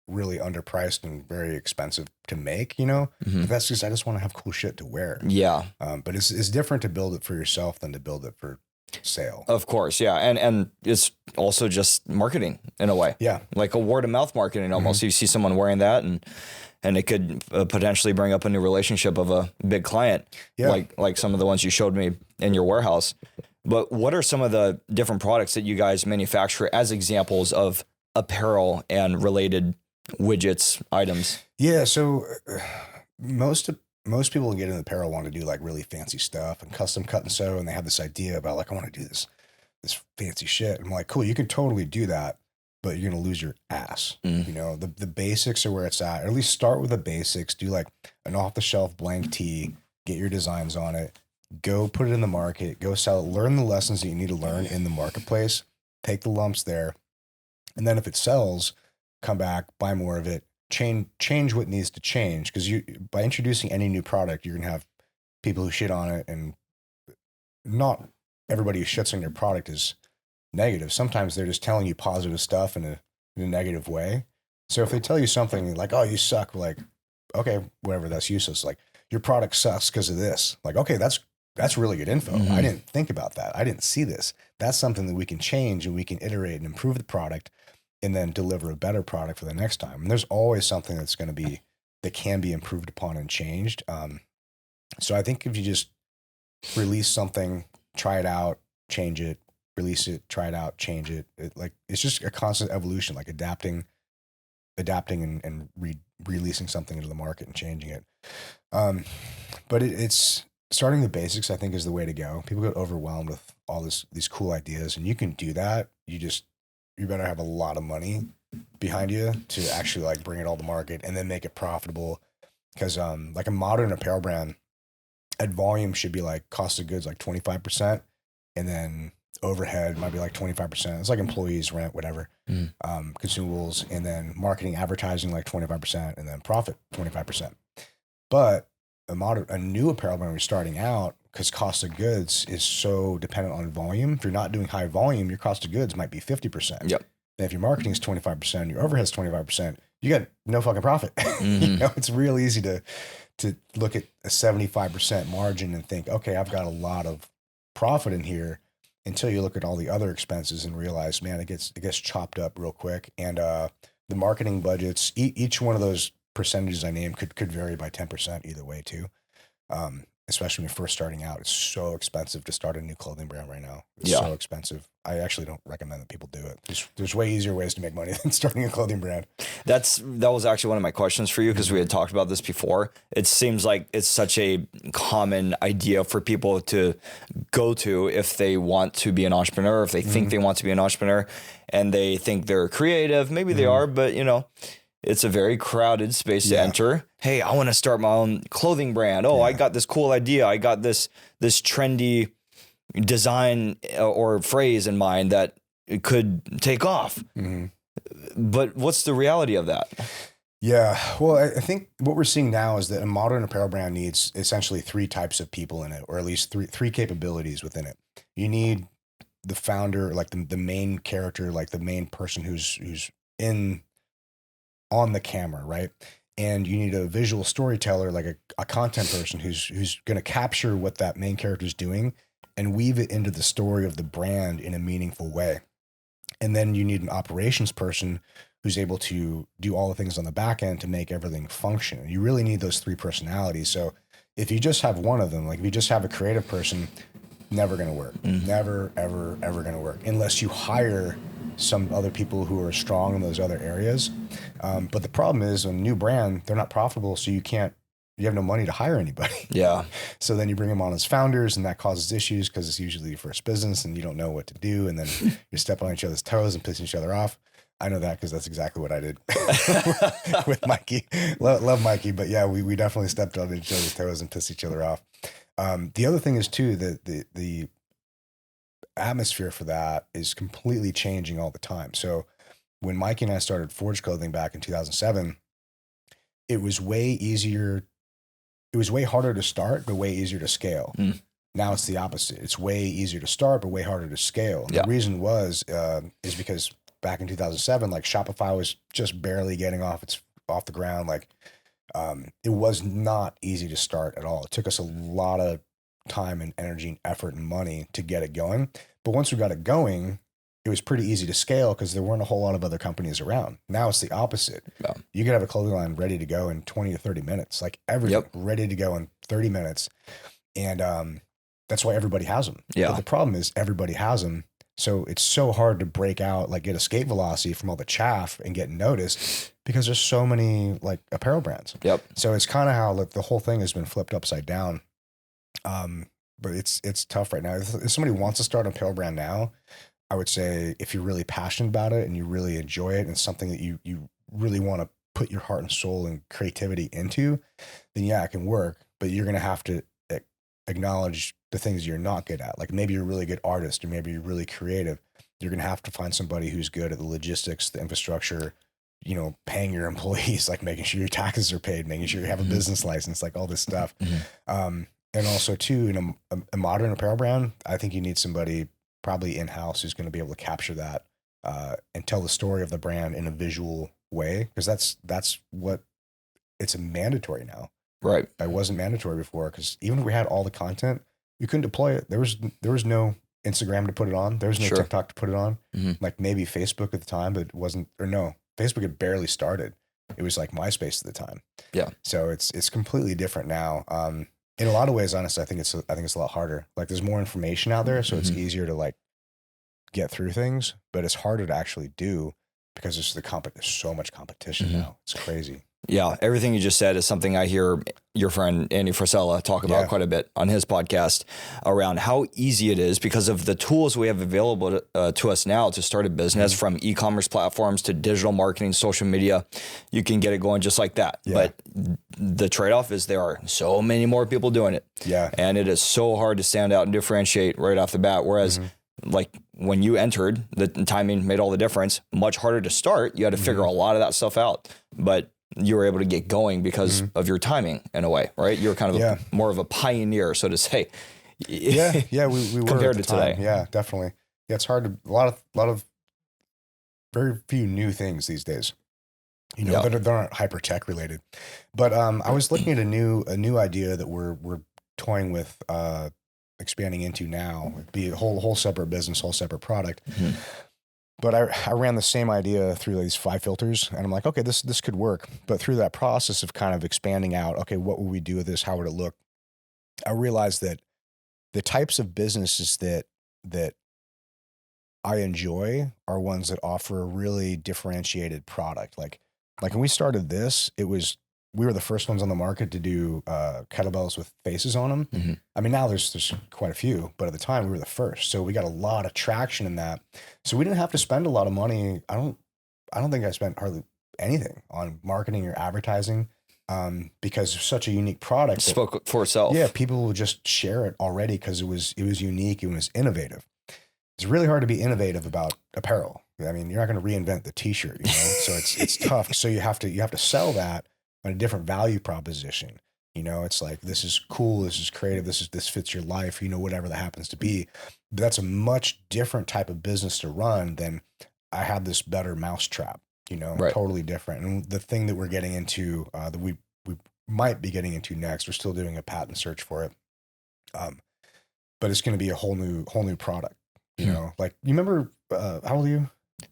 really underpriced and very expensive to make, But that's because I just want to have cool shit to wear. Yeah. But it's different to build it for yourself than to build it for sale. Of course. Yeah. And it's also just marketing in a way. Yeah. Like a word of mouth marketing almost. You see someone wearing that and it could potentially bring up a new relationship of a big client. Yeah. Like some of the ones you showed me in your warehouse. But what are some of the different products that you guys manufacture as examples of apparel and related widgets, items? Yeah. So most people who get in apparel want to do like really fancy stuff and custom cut and sew. And they have this idea about like, I want to do this fancy shit. I'm like, cool, you can totally do that, but you're going to lose your ass. The basics are where it's at, or at least start with the basics. Do like an off the shelf blank tee, get your designs on it, go put it in the market, go sell it, learn the lessons that you need to learn in the marketplace, take the lumps there. And then if it sells, come back, buy more of it, change what needs to change. Because by introducing any new product, you're going to have people who shit on it, and not everybody who shits on your product is negative. Sometimes they're just telling you positive stuff in a negative way. So if they tell you something like, oh, you suck, like, okay, whatever, that's useless. Like, your product sucks because of this. Like, okay, that's really good info. I didn't think about that. I didn't see this. That's something that we can change, and we can iterate and improve the product, and then deliver a better product for the next time. And there's always something that can be improved upon and changed. So I think if you just release something, try it out, change it, release it, try it out, change it. It's just a constant evolution, like adapting and releasing something into the market and changing it. But it's starting the basics, I think, is the way to go. People get overwhelmed with all these cool ideas, and you can do that. You better have a lot of money behind you to actually like bring it all to market and then make it profitable. Because like a modern apparel brand at volume should be like cost of goods like 25%, and then overhead might be like 25%. It's like employees, rent, whatever, consumables, and then marketing, advertising like 25%, and then profit 25%. But a new apparel brand when you're starting out, because cost of goods is so dependent on volume. If you're not doing high volume, your cost of goods might be 50%. Yep. And if your marketing is 25%, your overhead is 25%, you got no fucking profit. It's real easy to look at a 75% margin and think, okay, I've got a lot of profit in here, until you look at all the other expenses and realize, man, it gets chopped up real quick. And the marketing budgets, each one of those percentages I named could vary by 10% either way too. Especially when you're first starting out. It's so expensive to start a new clothing brand right now. It's so expensive. I actually don't recommend that people do it. There's way easier ways to make money than starting a clothing brand. That was actually one of my questions for you, because we had talked about this before. It seems like it's such a common idea for people to go to if they want to be an entrepreneur, if they think they want to be an entrepreneur, and they think they're creative. Maybe they are, but it's a very crowded space to enter. Hey, I want to start my own clothing brand. Oh, I got this cool idea. I got this trendy design or phrase in mind that it could take off. But what's the reality of that? Yeah. Well, I think what we're seeing now is that a modern apparel brand needs essentially three types of people in it, or at least three capabilities within it. You need the founder, like the main character, like the main person who's in on the camera, right? And you need a visual storyteller, like a content person who's going to capture what that main character is doing and weave it into the story of the brand in a meaningful way. And then you need an operations person who's able to do all the things on the back end to make everything function. You really need those three personalities. So if you just have one of them, like if you just have a creative person, never going to work. Never, ever, ever going to work unless you hire some other people who are strong in those other areas. But the problem is, a new brand, they're not profitable, so you have no money to hire anybody. Yeah. So then you bring them on as founders, and that causes issues because it's usually your first business and you don't know what to do. And then you're stepping on each other's toes and pissing each other off. I know that because that's exactly what I did with Mikey. Love Mikey, but yeah, we definitely stepped on each other's toes and pissed each other off. The other thing is too, that the atmosphere for that is completely changing all the time. So when Mikey and I started Forge Clothing back in 2007, it was way easier. It was way harder to start, but way easier to scale. Now it's the opposite. It's way easier to start, but way harder to scale. And the reason is because back in 2007, like Shopify was just barely getting off the ground. Like it was not easy to start at all. It took us a lot of time and energy and effort and money to get it going. But once we got it going, it was pretty easy to scale because there weren't a whole lot of other companies around. Now it's the opposite. Yeah. You could have a clothing line ready to go in 20 to 30 minutes, like everything ready to go in 30 minutes. And that's why everybody has them. Yeah. But the problem is everybody has them. So it's so hard to break out, like get escape velocity from all the chaff and get noticed because there's so many like apparel brands. Yep. So it's kind of how like, the whole thing has been flipped upside down. But it's tough right now. If somebody wants to start an apparel brand now, I would say if you're really passionate about it and you really enjoy it and something that you really want to put your heart and soul and creativity into, then yeah, it can work. But you're going to have to acknowledge the things you're not good at. Like maybe you're a really good artist or maybe you're really creative. You're going to have to find somebody who's good at the logistics, the infrastructure, you know, paying your employees, like making sure your taxes are paid, making sure you have a business license, like all this stuff. And also too, in a modern apparel brand, I think you need somebody probably in-house who's going to be able to capture that and tell the story of the brand in a visual way. Because that's what it's mandatory now. Right. It wasn't mandatory before because even if we had all the content, you couldn't deploy it. There was no Instagram to put it on. There was no TikTok to put it on. Like maybe Facebook at the time, but it wasn't, or no, Facebook had barely started. It was like MySpace at the time. Yeah. So it's completely different now. In a lot of ways, honestly, I think it's a lot harder. Like there's more information out there, so it's easier to like get through things, but it's harder to actually do because there's so much competition now. It's crazy. Yeah, everything you just said is something I hear your friend Andy Frisella talk about quite a bit on his podcast around how easy it is because of the tools we have available to us now to start a business, from e-commerce platforms to digital marketing, social media. You can get it going just like that. Yeah. But the trade-off is there are so many more people doing it. Yeah. And it is so hard to stand out and differentiate right off the bat. Whereas like when you entered, the timing made all the difference. Much harder to start. You had to figure a lot of that stuff out. But you were able to get going because of your timing in a way, right? You're kind of more of a pioneer, so to say. Yeah, we were compared to today. Yeah, definitely. Yeah, it's hard to a lot of very few new things these days. You know, that aren't hyper tech related. But I was looking at a new idea that we're toying with expanding into now. It'd be a whole separate business, whole separate product. But I ran the same idea through these 5 filters, and I'm like, okay, this could work. But through that process of kind of expanding out, okay, what would we do with this? How would it look? I realized that the types of businesses that I enjoy are ones that offer a really differentiated product. Like when we started this, we were the first ones on the market to do kettlebells with faces on them. I mean, now there's quite a few, but at the time we were the first. So we got a lot of traction in that. So we didn't have to spend a lot of money. I don't think I spent hardly anything on marketing or advertising because it's such a unique product. It spoke for itself. Yeah, people will just share it already because it was unique. It was innovative. It's really hard to be innovative about apparel. I mean, you're not going to reinvent the t-shirt, you know? So it's tough. So you have to sell that on a different value proposition. You know, it's like, this is cool, this is creative, this fits your life, you know, whatever that happens to be. But that's a much different type of business to run than I have this better mousetrap. Right. totally different. And the thing that we're getting into, that we might be getting into next, we're still doing a patent search for it. But it's going to be a whole new product, like you remember, how old are you?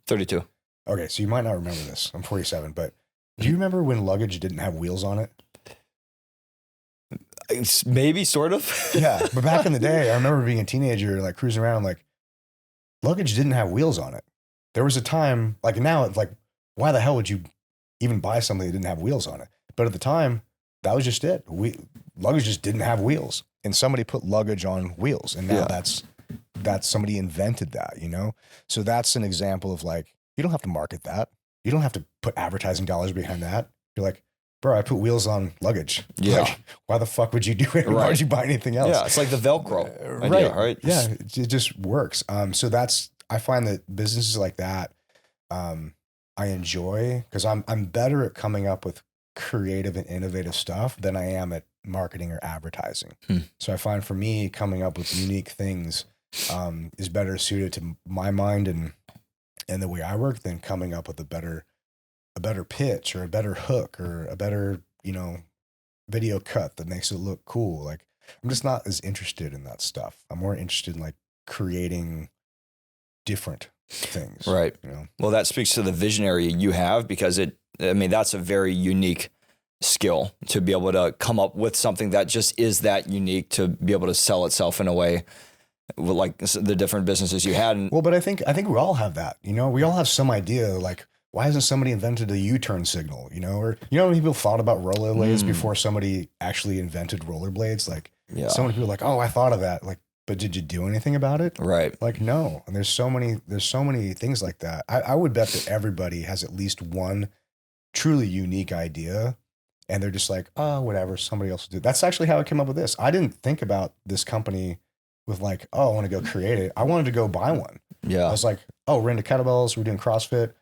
32. Okay. So you might not remember this. I'm 47, but do you remember when luggage didn't have wheels on it? Maybe, sort of. Yeah. But back in the day, I remember being a teenager, like cruising around, like luggage didn't have wheels on it. There was a time, like now, it's like, why the hell would you even buy something that didn't have wheels on it? But at the time, that was just it. Luggage just didn't have wheels, and somebody put luggage on wheels, and now that's somebody invented that, So that's an example of like, you don't have to market that. You don't have to put advertising dollars behind that. You're like, bro, I put wheels on luggage. Yeah. Like, why the fuck would you do it? Why would you buy anything else? Yeah, it's like the Velcro idea, right? Yeah, it just works. So I find that businesses like that, I enjoy, because I'm better at coming up with creative and innovative stuff than I am at marketing or advertising. So I find for me, coming up with unique things is better suited to my mind and the way I work than coming up with a better pitch or a better hook or a better, video cut that makes it look cool. Like, I'm just not as interested in that stuff. I'm more interested in like creating different things. Right. Well, that speaks to the visionary you have, because that's a very unique skill to be able to come up with something that just is that unique, to be able to sell itself in a way like the different businesses you had. Well, but I think we all have that, we all have some idea, like, why hasn't somebody invented a U-turn signal, or, how many people thought about rollerblades before somebody actually invented rollerblades? Like, so many people are like, oh, I thought of that. Like, but did you do anything about it? Right. Like, no. And there's so many things like that. I would bet that everybody has at least one truly unique idea, and they're just like, oh, whatever, somebody else will do it. That's actually how I came up with this. I didn't think about this company with like, oh, I want to go create it. I wanted to go buy one. Yeah. I was like, oh, we're into kettlebells. We're doing CrossFit.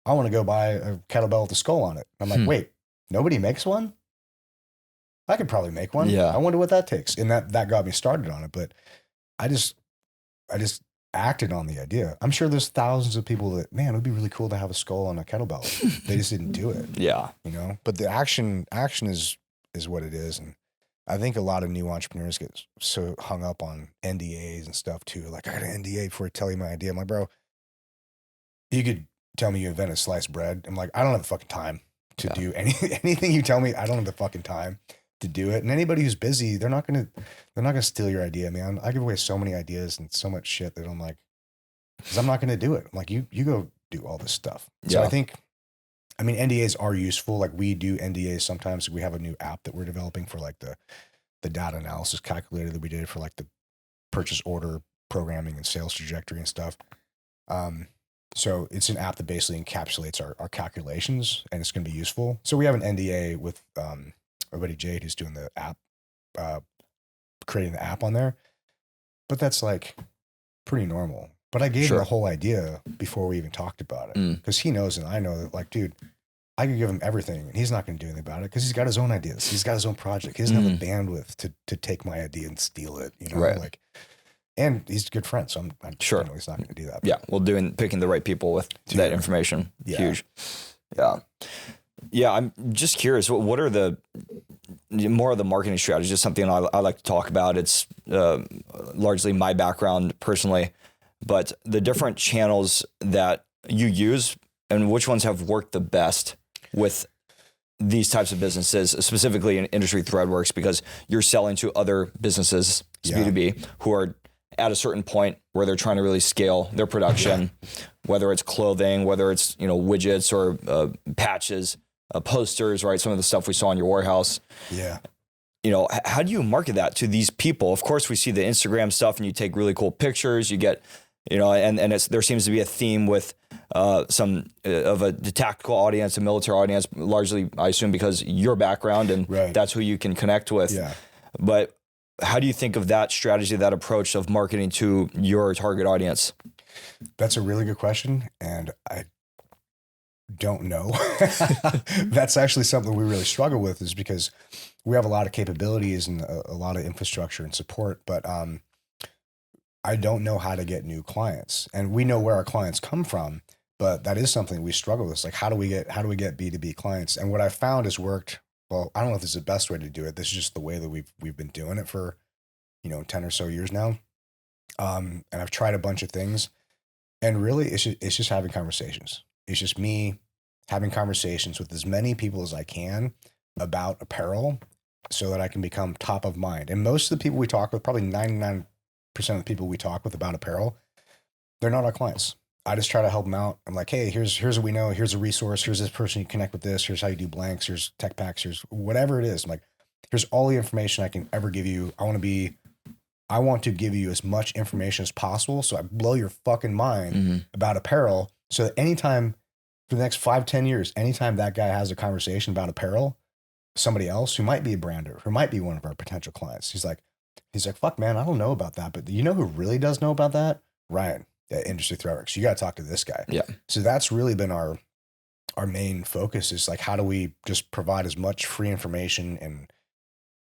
I want to go buy a kettlebell with a skull on it. I'm like, wait, nobody makes one? I could probably make one. Yeah. I wonder what that takes. And that got me started on it. But I just acted on the idea. I'm sure there's thousands of people that, man, it would be really cool to have a skull on a kettlebell. They just didn't do it. Yeah. But the action is what it is. And I think a lot of new entrepreneurs get so hung up on NDAs and stuff too. Like, I got an NDA before I tell you my idea. I'm like, bro, you could tell me you invented sliced bread. I'm like, I don't have the fucking time to do anything you tell me. I don't have the fucking time to do it. And anybody who's busy, they're not gonna steal your idea, man. I give away so many ideas and so much shit that I'm like, because I'm not gonna do it. I'm like, you go do all this stuff. So I think, NDAs are useful. Like, we do NDAs sometimes. We have a new app that we're developing for like the data analysis calculator that we did for like the purchase order programming and sales trajectory and stuff. So it's an app that basically encapsulates our calculations, and it's going to be useful. So we have an NDA with our buddy Jade, who's doing the app, creating the app on there. But that's like pretty normal. But I gave him the whole idea before we even talked about it, because he knows and I know that, like, dude, I could give him everything and he's not going to do anything about it because he's got his own ideas. He's got his own project. He doesn't have the bandwidth to take my idea and steal it. Like. And he's a good friend, so I'm sure he's not going to do that. Yeah, well, picking the right people with that information, huge. Yeah. I'm just curious. What are the more of the marketing strategies? Something I like to talk about. It's largely my background personally, but the different channels that you use and which ones have worked the best with these types of businesses, specifically in industry Threadworks, because you're selling to other businesses, B2B, who are at a certain point where they're trying to really scale their production, whether it's clothing, whether it's, widgets or patches, posters, right? Some of the stuff we saw in your warehouse. Yeah. How do you market that to these people? Of course, we see the Instagram stuff and you take really cool pictures. You get, and there seems to be a theme with some of the tactical audience, a military audience, largely, I assume, because your background and that's who you can connect with. Yeah. But how do you think of that strategy, that approach of marketing to your target audience? That's a really good question. And I don't know. That's actually something we really struggle with, is because we have a lot of capabilities and a lot of infrastructure and support, but I don't know how to get new clients. And we know where our clients come from, But that is something we struggle with. It's like, how do we get B2B clients? And what I found has worked. Well, I don't know if this is the best way to do it. This is just the way that we've been doing it for, 10 or so years now. And I've tried a bunch of things, and really it's just having conversations. It's just me having conversations with as many people as I can about apparel so that I can become top of mind. And most of the people we talk with, probably 99% of the people we talk with about apparel, they're not our clients. I just try to help them out. I'm like, hey, here's what we know. Here's a resource. Here's this person you connect with this. Here's how you do blanks. Here's tech packs. Here's whatever it is. I'm like, here's all the information I can ever give you. I want to give you as much information as possible. So I blow your fucking mind about apparel. So that anytime for the next 5-10 years, anytime that guy has a conversation about apparel, somebody else who might be a brander, who might be one of our potential clients, he's like, fuck man, I don't know about that. But you know who really does know about that? Ryan. Industry Threadworks. You got to talk to this guy. Yeah. So that's really been our main focus, is like, how do we just provide as much free information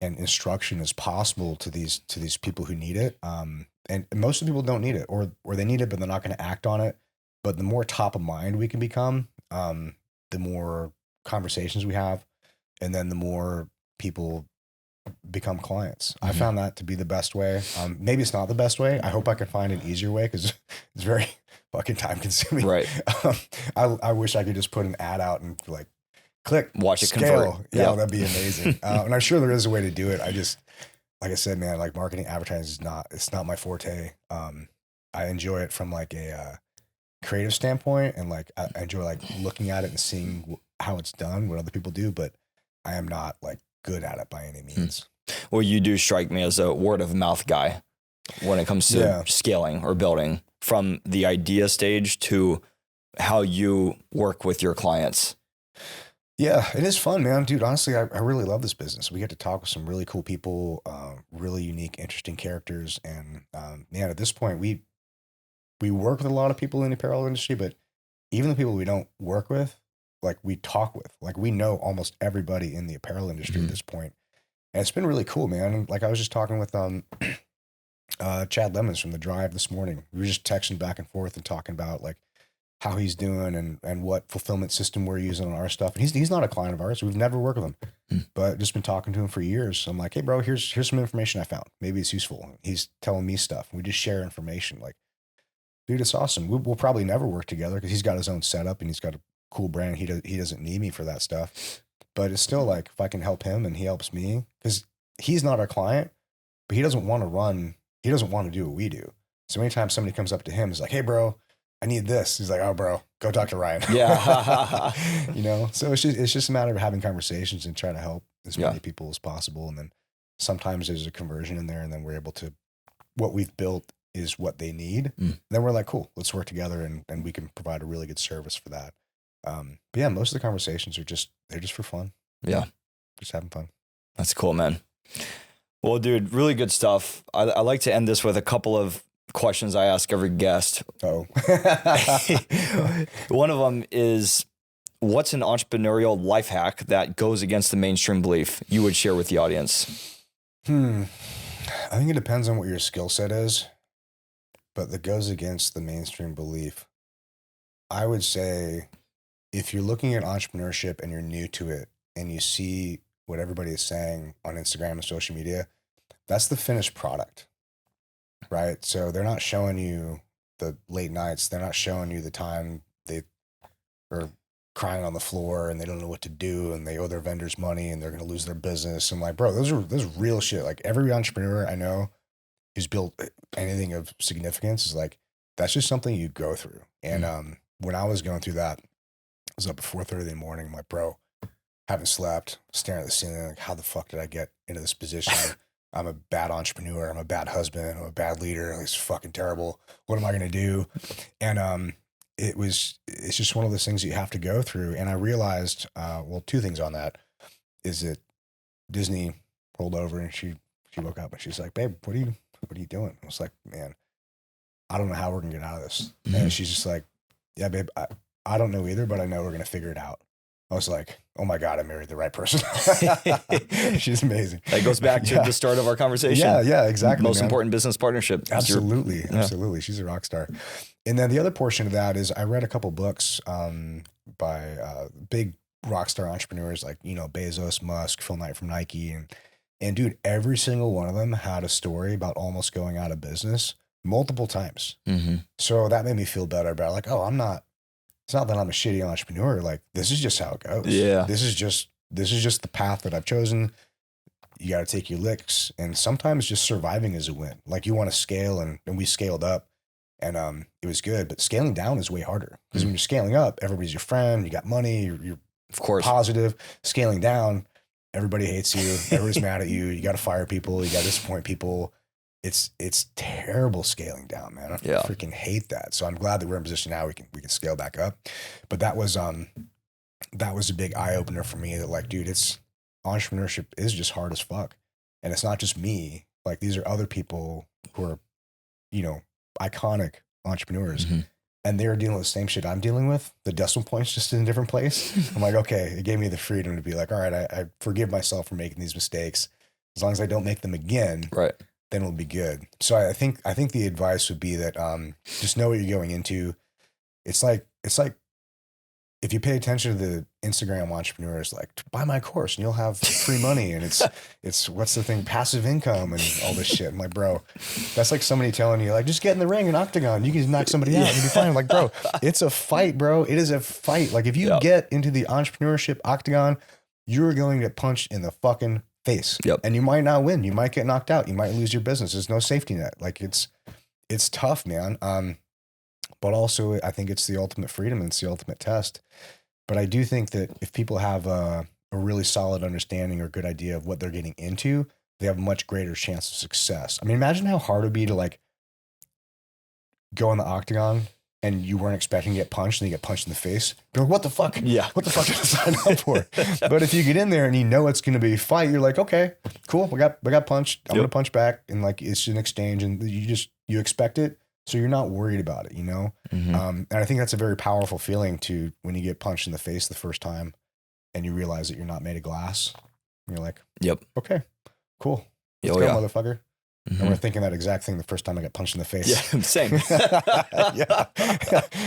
and instruction as possible to these people who need it. And most of the people don't need it, or they need it, but they're not going to act on it. But the more top of mind we can become, the more conversations we have, and then the more people become clients. I found that to be the best way. Maybe it's not the best way. I hope I can find an easier way, because it's very fucking time consuming. Right. I wish I could just put an ad out and like click, watch it scale. convert. Yeah, that'd be amazing. And I'm sure there is a way to do it. I just, like I said, man, like marketing, advertising it's not my forte. I enjoy it from like a creative standpoint, and like I enjoy like looking at it and seeing how it's done, what other people do, but I am not like good at it by any means. Well, you do strike me as a word of mouth guy when it comes to scaling or building, from the idea stage to how you work with your clients. Yeah, it is fun, man. Dude, honestly, I really love this business. We get to talk with some really cool people, really unique, interesting characters. And man, at this point, we work with a lot of people in the apparel industry, but even the people we don't work with, like we talk with, like we know almost everybody in the apparel industry at this point. And it's been really cool, man. And like I was just talking with Chad Lemons from The Drive this morning. We were just texting back and forth and talking about like how he's doing and what fulfillment system we're using on our stuff. And he's not a client of ours. We've never worked with him, but just been talking to him for years. So I'm like, hey bro, here's some information I found. Maybe it's useful. He's telling me stuff. We just share information. Like, dude, it's awesome. We'll probably never work together because he's got his own setup and he's got a cool brand. He doesn't need me for that stuff, but it's still like, if I can help him and he helps me, because he's not our client, but he doesn't want to do what we do. So anytime somebody comes up to him, is like, hey bro, I need this. He's like, oh bro, go talk to Ryan. Yeah. So it's just a matter of having conversations and trying to help as many people as possible. And then sometimes there's a conversion in there, and then we're able to, what we've built is what they need. Then we're like, cool, let's work together and we can provide a really good service for that. But yeah, most of the conversations they're just for fun. Yeah. Just having fun. That's cool, man. Well, dude, really good stuff. I like to end this with a couple of questions I ask every guest. Oh. One of them is, what's an entrepreneurial life hack that goes against the mainstream belief you would share with the audience? I think it depends on what your skill set is, but that goes against the mainstream belief. I would say, if you're looking at entrepreneurship and you're new to it and you see what everybody is saying on Instagram and social media, that's the finished product, right? So they're not showing you the late nights. They're not showing you the time they are crying on the floor and they don't know what to do and they owe their vendors money and they're going to lose their business. I'm like, bro, those are real shit. Like every entrepreneur I know who's built anything of significance is like, that's just something you go through. And when I was going through that, I was up at 4:30 in the morning. I'm like, bro, haven't slept, staring at the ceiling. Like, how the fuck did I get into this position? I'm a bad entrepreneur. I'm a bad husband. I'm a bad leader. It's fucking terrible. What am I going to do? And it's just one of those things you have to go through. And I realized, two things on that is that Disney rolled over and she woke up and she's like, babe, what are you doing? I was like, man, I don't know how we're going to get out of this. And she's just like, yeah, babe, I don't know either, but I know we're going to figure it out. I was like, oh my God, I married the right person. She's amazing. That goes back to the start of our conversation. Yeah, exactly. Most important business partnership. Absolutely. She's a rock star. And then the other portion of that is I read a couple books by big rock star entrepreneurs like, Bezos, Musk, Phil Knight from Nike. And dude, every single one of them had a story about almost going out of business multiple times. Mm-hmm. So that made me feel better about like, oh, it's not that I'm a shitty entrepreneur. Like, this is just how it goes. Yeah. This is just the path that I've chosen. You got to take your licks. And sometimes just surviving is a win. Like, you want to scale and we scaled up and it was good, but scaling down is way harder because when you're scaling up, everybody's your friend, you got money, you're of course positive. Scaling down, everybody hates you. Everybody's mad at you. You got to fire people. You got to disappoint people. It's terrible scaling down, man. I freaking hate that. So I'm glad that we're in a position now we can scale back up. But that was a big eye opener for me that like, dude, entrepreneurship is just hard as fuck. And it's not just me. Like, these are other people who are, iconic entrepreneurs. Mm-hmm. And they're dealing with the same shit I'm dealing with. The decimal point's just in a different place. I'm like, okay, it gave me the freedom to be like, all right, I forgive myself for making these mistakes. As long as I don't make them again, right, then it'll be good. So I think the advice would be that just know what you're going into. It's like if you pay attention to the Instagram entrepreneurs, like, buy my course and you'll have free money. And it's what's the thing, passive income and all this shit. I'm like, bro, that's like somebody telling you, like, just get in the ring and octagon. You can knock somebody out and you'll be fine. I'm like, bro, it's a fight, bro. It is a fight. Like, if you get into the entrepreneurship octagon, you're going to get punched in the fucking face. Yep. And you might not win. You might get knocked out. You might lose your business. There's no safety net. Like, it's tough, man. But also I think it's the ultimate freedom and it's the ultimate test. But I do think that if people have a really solid understanding or good idea of what they're getting into, they have a much greater chance of success. I mean, imagine how hard it would be to like go in the octagon and you weren't expecting to get punched and you get punched in the face. You're like, what the fuck? Yeah. What the fuck did I sign up for? But if you get in there and you know it's going to be a fight, you're like, okay, cool. I got punched. I'm going to punch back. And like, it's an exchange and you expect it. So you're not worried about it, Mm-hmm. And I think that's a very powerful feeling to when you get punched in the face the first time and you realize that you're not made of glass. And you're like, yep. Okay, cool. Let's go, motherfucker. Mm-hmm. I remember thinking that exact thing the first time I got punched in the face. Yeah, same. Yeah.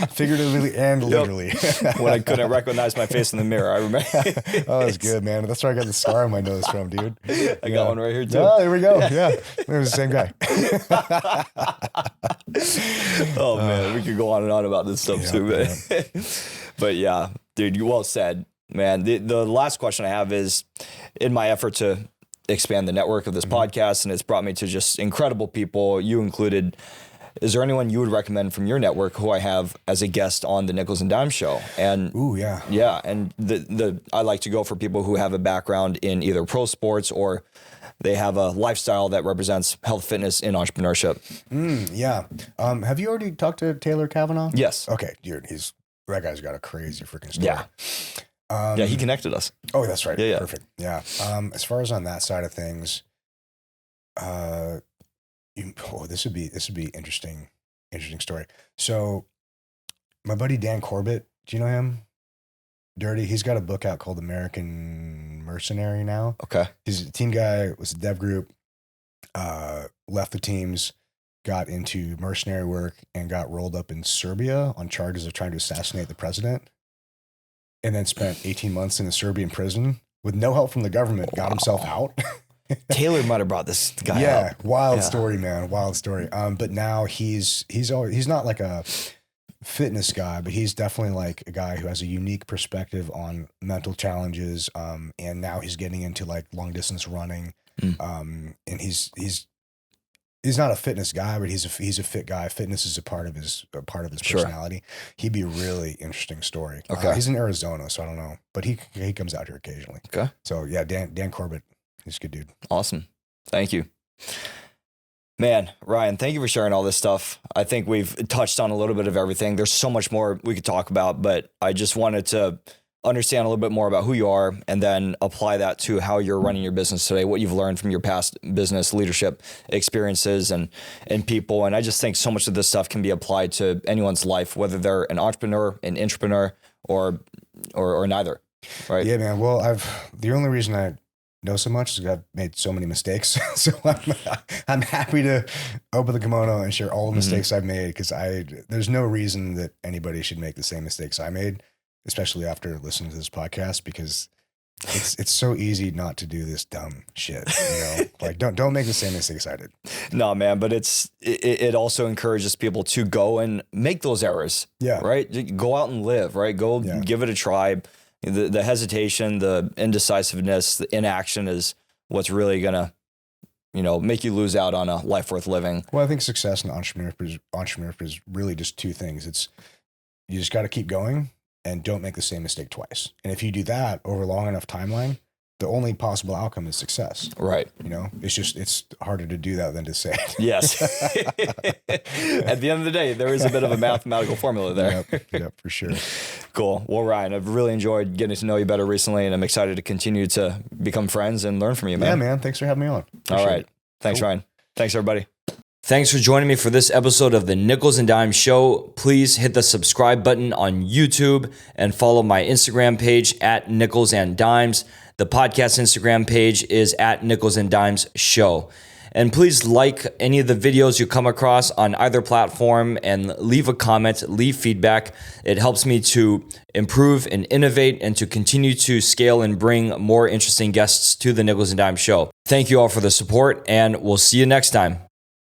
Figuratively and literally. When I couldn't recognize my face in the mirror, I remember. Oh, that's good, man. That's where I got the scar on my nose from, dude. I got one right here, too. Oh, there we go. Yeah. It was the same guy. Oh, man. We could go on and on about this stuff, too. But, but yeah, dude, you well said, man. The last question I have is, in my effort to expand the network of this podcast, and it's brought me to just incredible people, you included. Is there anyone you would recommend from your network who I have as a guest on the Nichols and Dime show? And yeah, and I like to go for people who have a background in either pro sports or they have a lifestyle that represents health, fitness, and entrepreneurship. Yeah. Have you already talked to Taylor Kavanaugh? Yes. Okay, dude, that guy's got a crazy freaking story. Yeah. Yeah, he connected us. Oh, that's right. Yeah. Perfect. Yeah. As far as on that side of things, this would be interesting story. So my buddy Dan Corbett, do you know him? Dirty. He's got a book out called American Mercenary now. Okay. He's a team guy, was a dev group, left the teams, got into mercenary work and got rolled up in Serbia on charges of trying to assassinate the president. And then spent 18 months in a Serbian prison with no help from the government, got himself out. Taylor might have brought this guy up. Wild story, man. Wild story. But now he's not like a fitness guy, but he's definitely like a guy who has a unique perspective on mental challenges. And now he's getting into like long distance running. And he's not a fitness guy, but he's a fit guy. Fitness is a part of his personality. He'd be a really interesting story. Okay. He's in Arizona, so I don't know, but he comes out here occasionally. Okay. So yeah, Dan Corbett, he's a good dude. Awesome. Thank you. Man, Ryan, thank you for sharing all this stuff. I think we've touched on a little bit of everything. There's so much more we could talk about, but I just wanted to understand a little bit more about who you are and then apply that to how you're running your business today, what you've learned from your past business leadership experiences and people. And I just think so much of this stuff can be applied to anyone's life, whether they're an entrepreneur, an intrapreneur, or neither. Right. Yeah, man. Well, the only reason I know so much is I've made so many mistakes. So I'm happy to open the kimono and share all the mistakes I've made, because there's no reason that anybody should make the same mistakes I made, especially after listening to this podcast, because it's so easy not to do this dumb shit. Like don't make the same mistakes I did. No, man, but it also encourages people to go and make those errors. Yeah. Right. Go out and live. Right. Go give it a try. The hesitation, the indecisiveness, the inaction is what's really gonna, make you lose out on a life worth living. Well, I think success in entrepreneurship is really just two things. You just got to keep going and don't make the same mistake twice. And if you do that over a long enough timeline, the only possible outcome is success. Right. It's harder to do that than to say it. Yes. At the end of the day, there is a bit of a mathematical formula there. Yep, for sure. Cool. Well, Ryan, I've really enjoyed getting to know you better recently, and I'm excited to continue to become friends and learn from you, man. Yeah, man. Thanks for having me on. All right. Thanks, Ryan. Thanks, everybody. Thanks for joining me for this episode of the Nichols and Dimes Show. Please hit the subscribe button on YouTube and follow my Instagram page at Nichols and Dimes. The podcast Instagram page is at Nichols and Dimes Show. And please like any of the videos you come across on either platform and leave a comment, leave feedback. It helps me to improve and innovate and to continue to scale and bring more interesting guests to the Nichols and Dimes Show. Thank you all for the support, and we'll see you next time.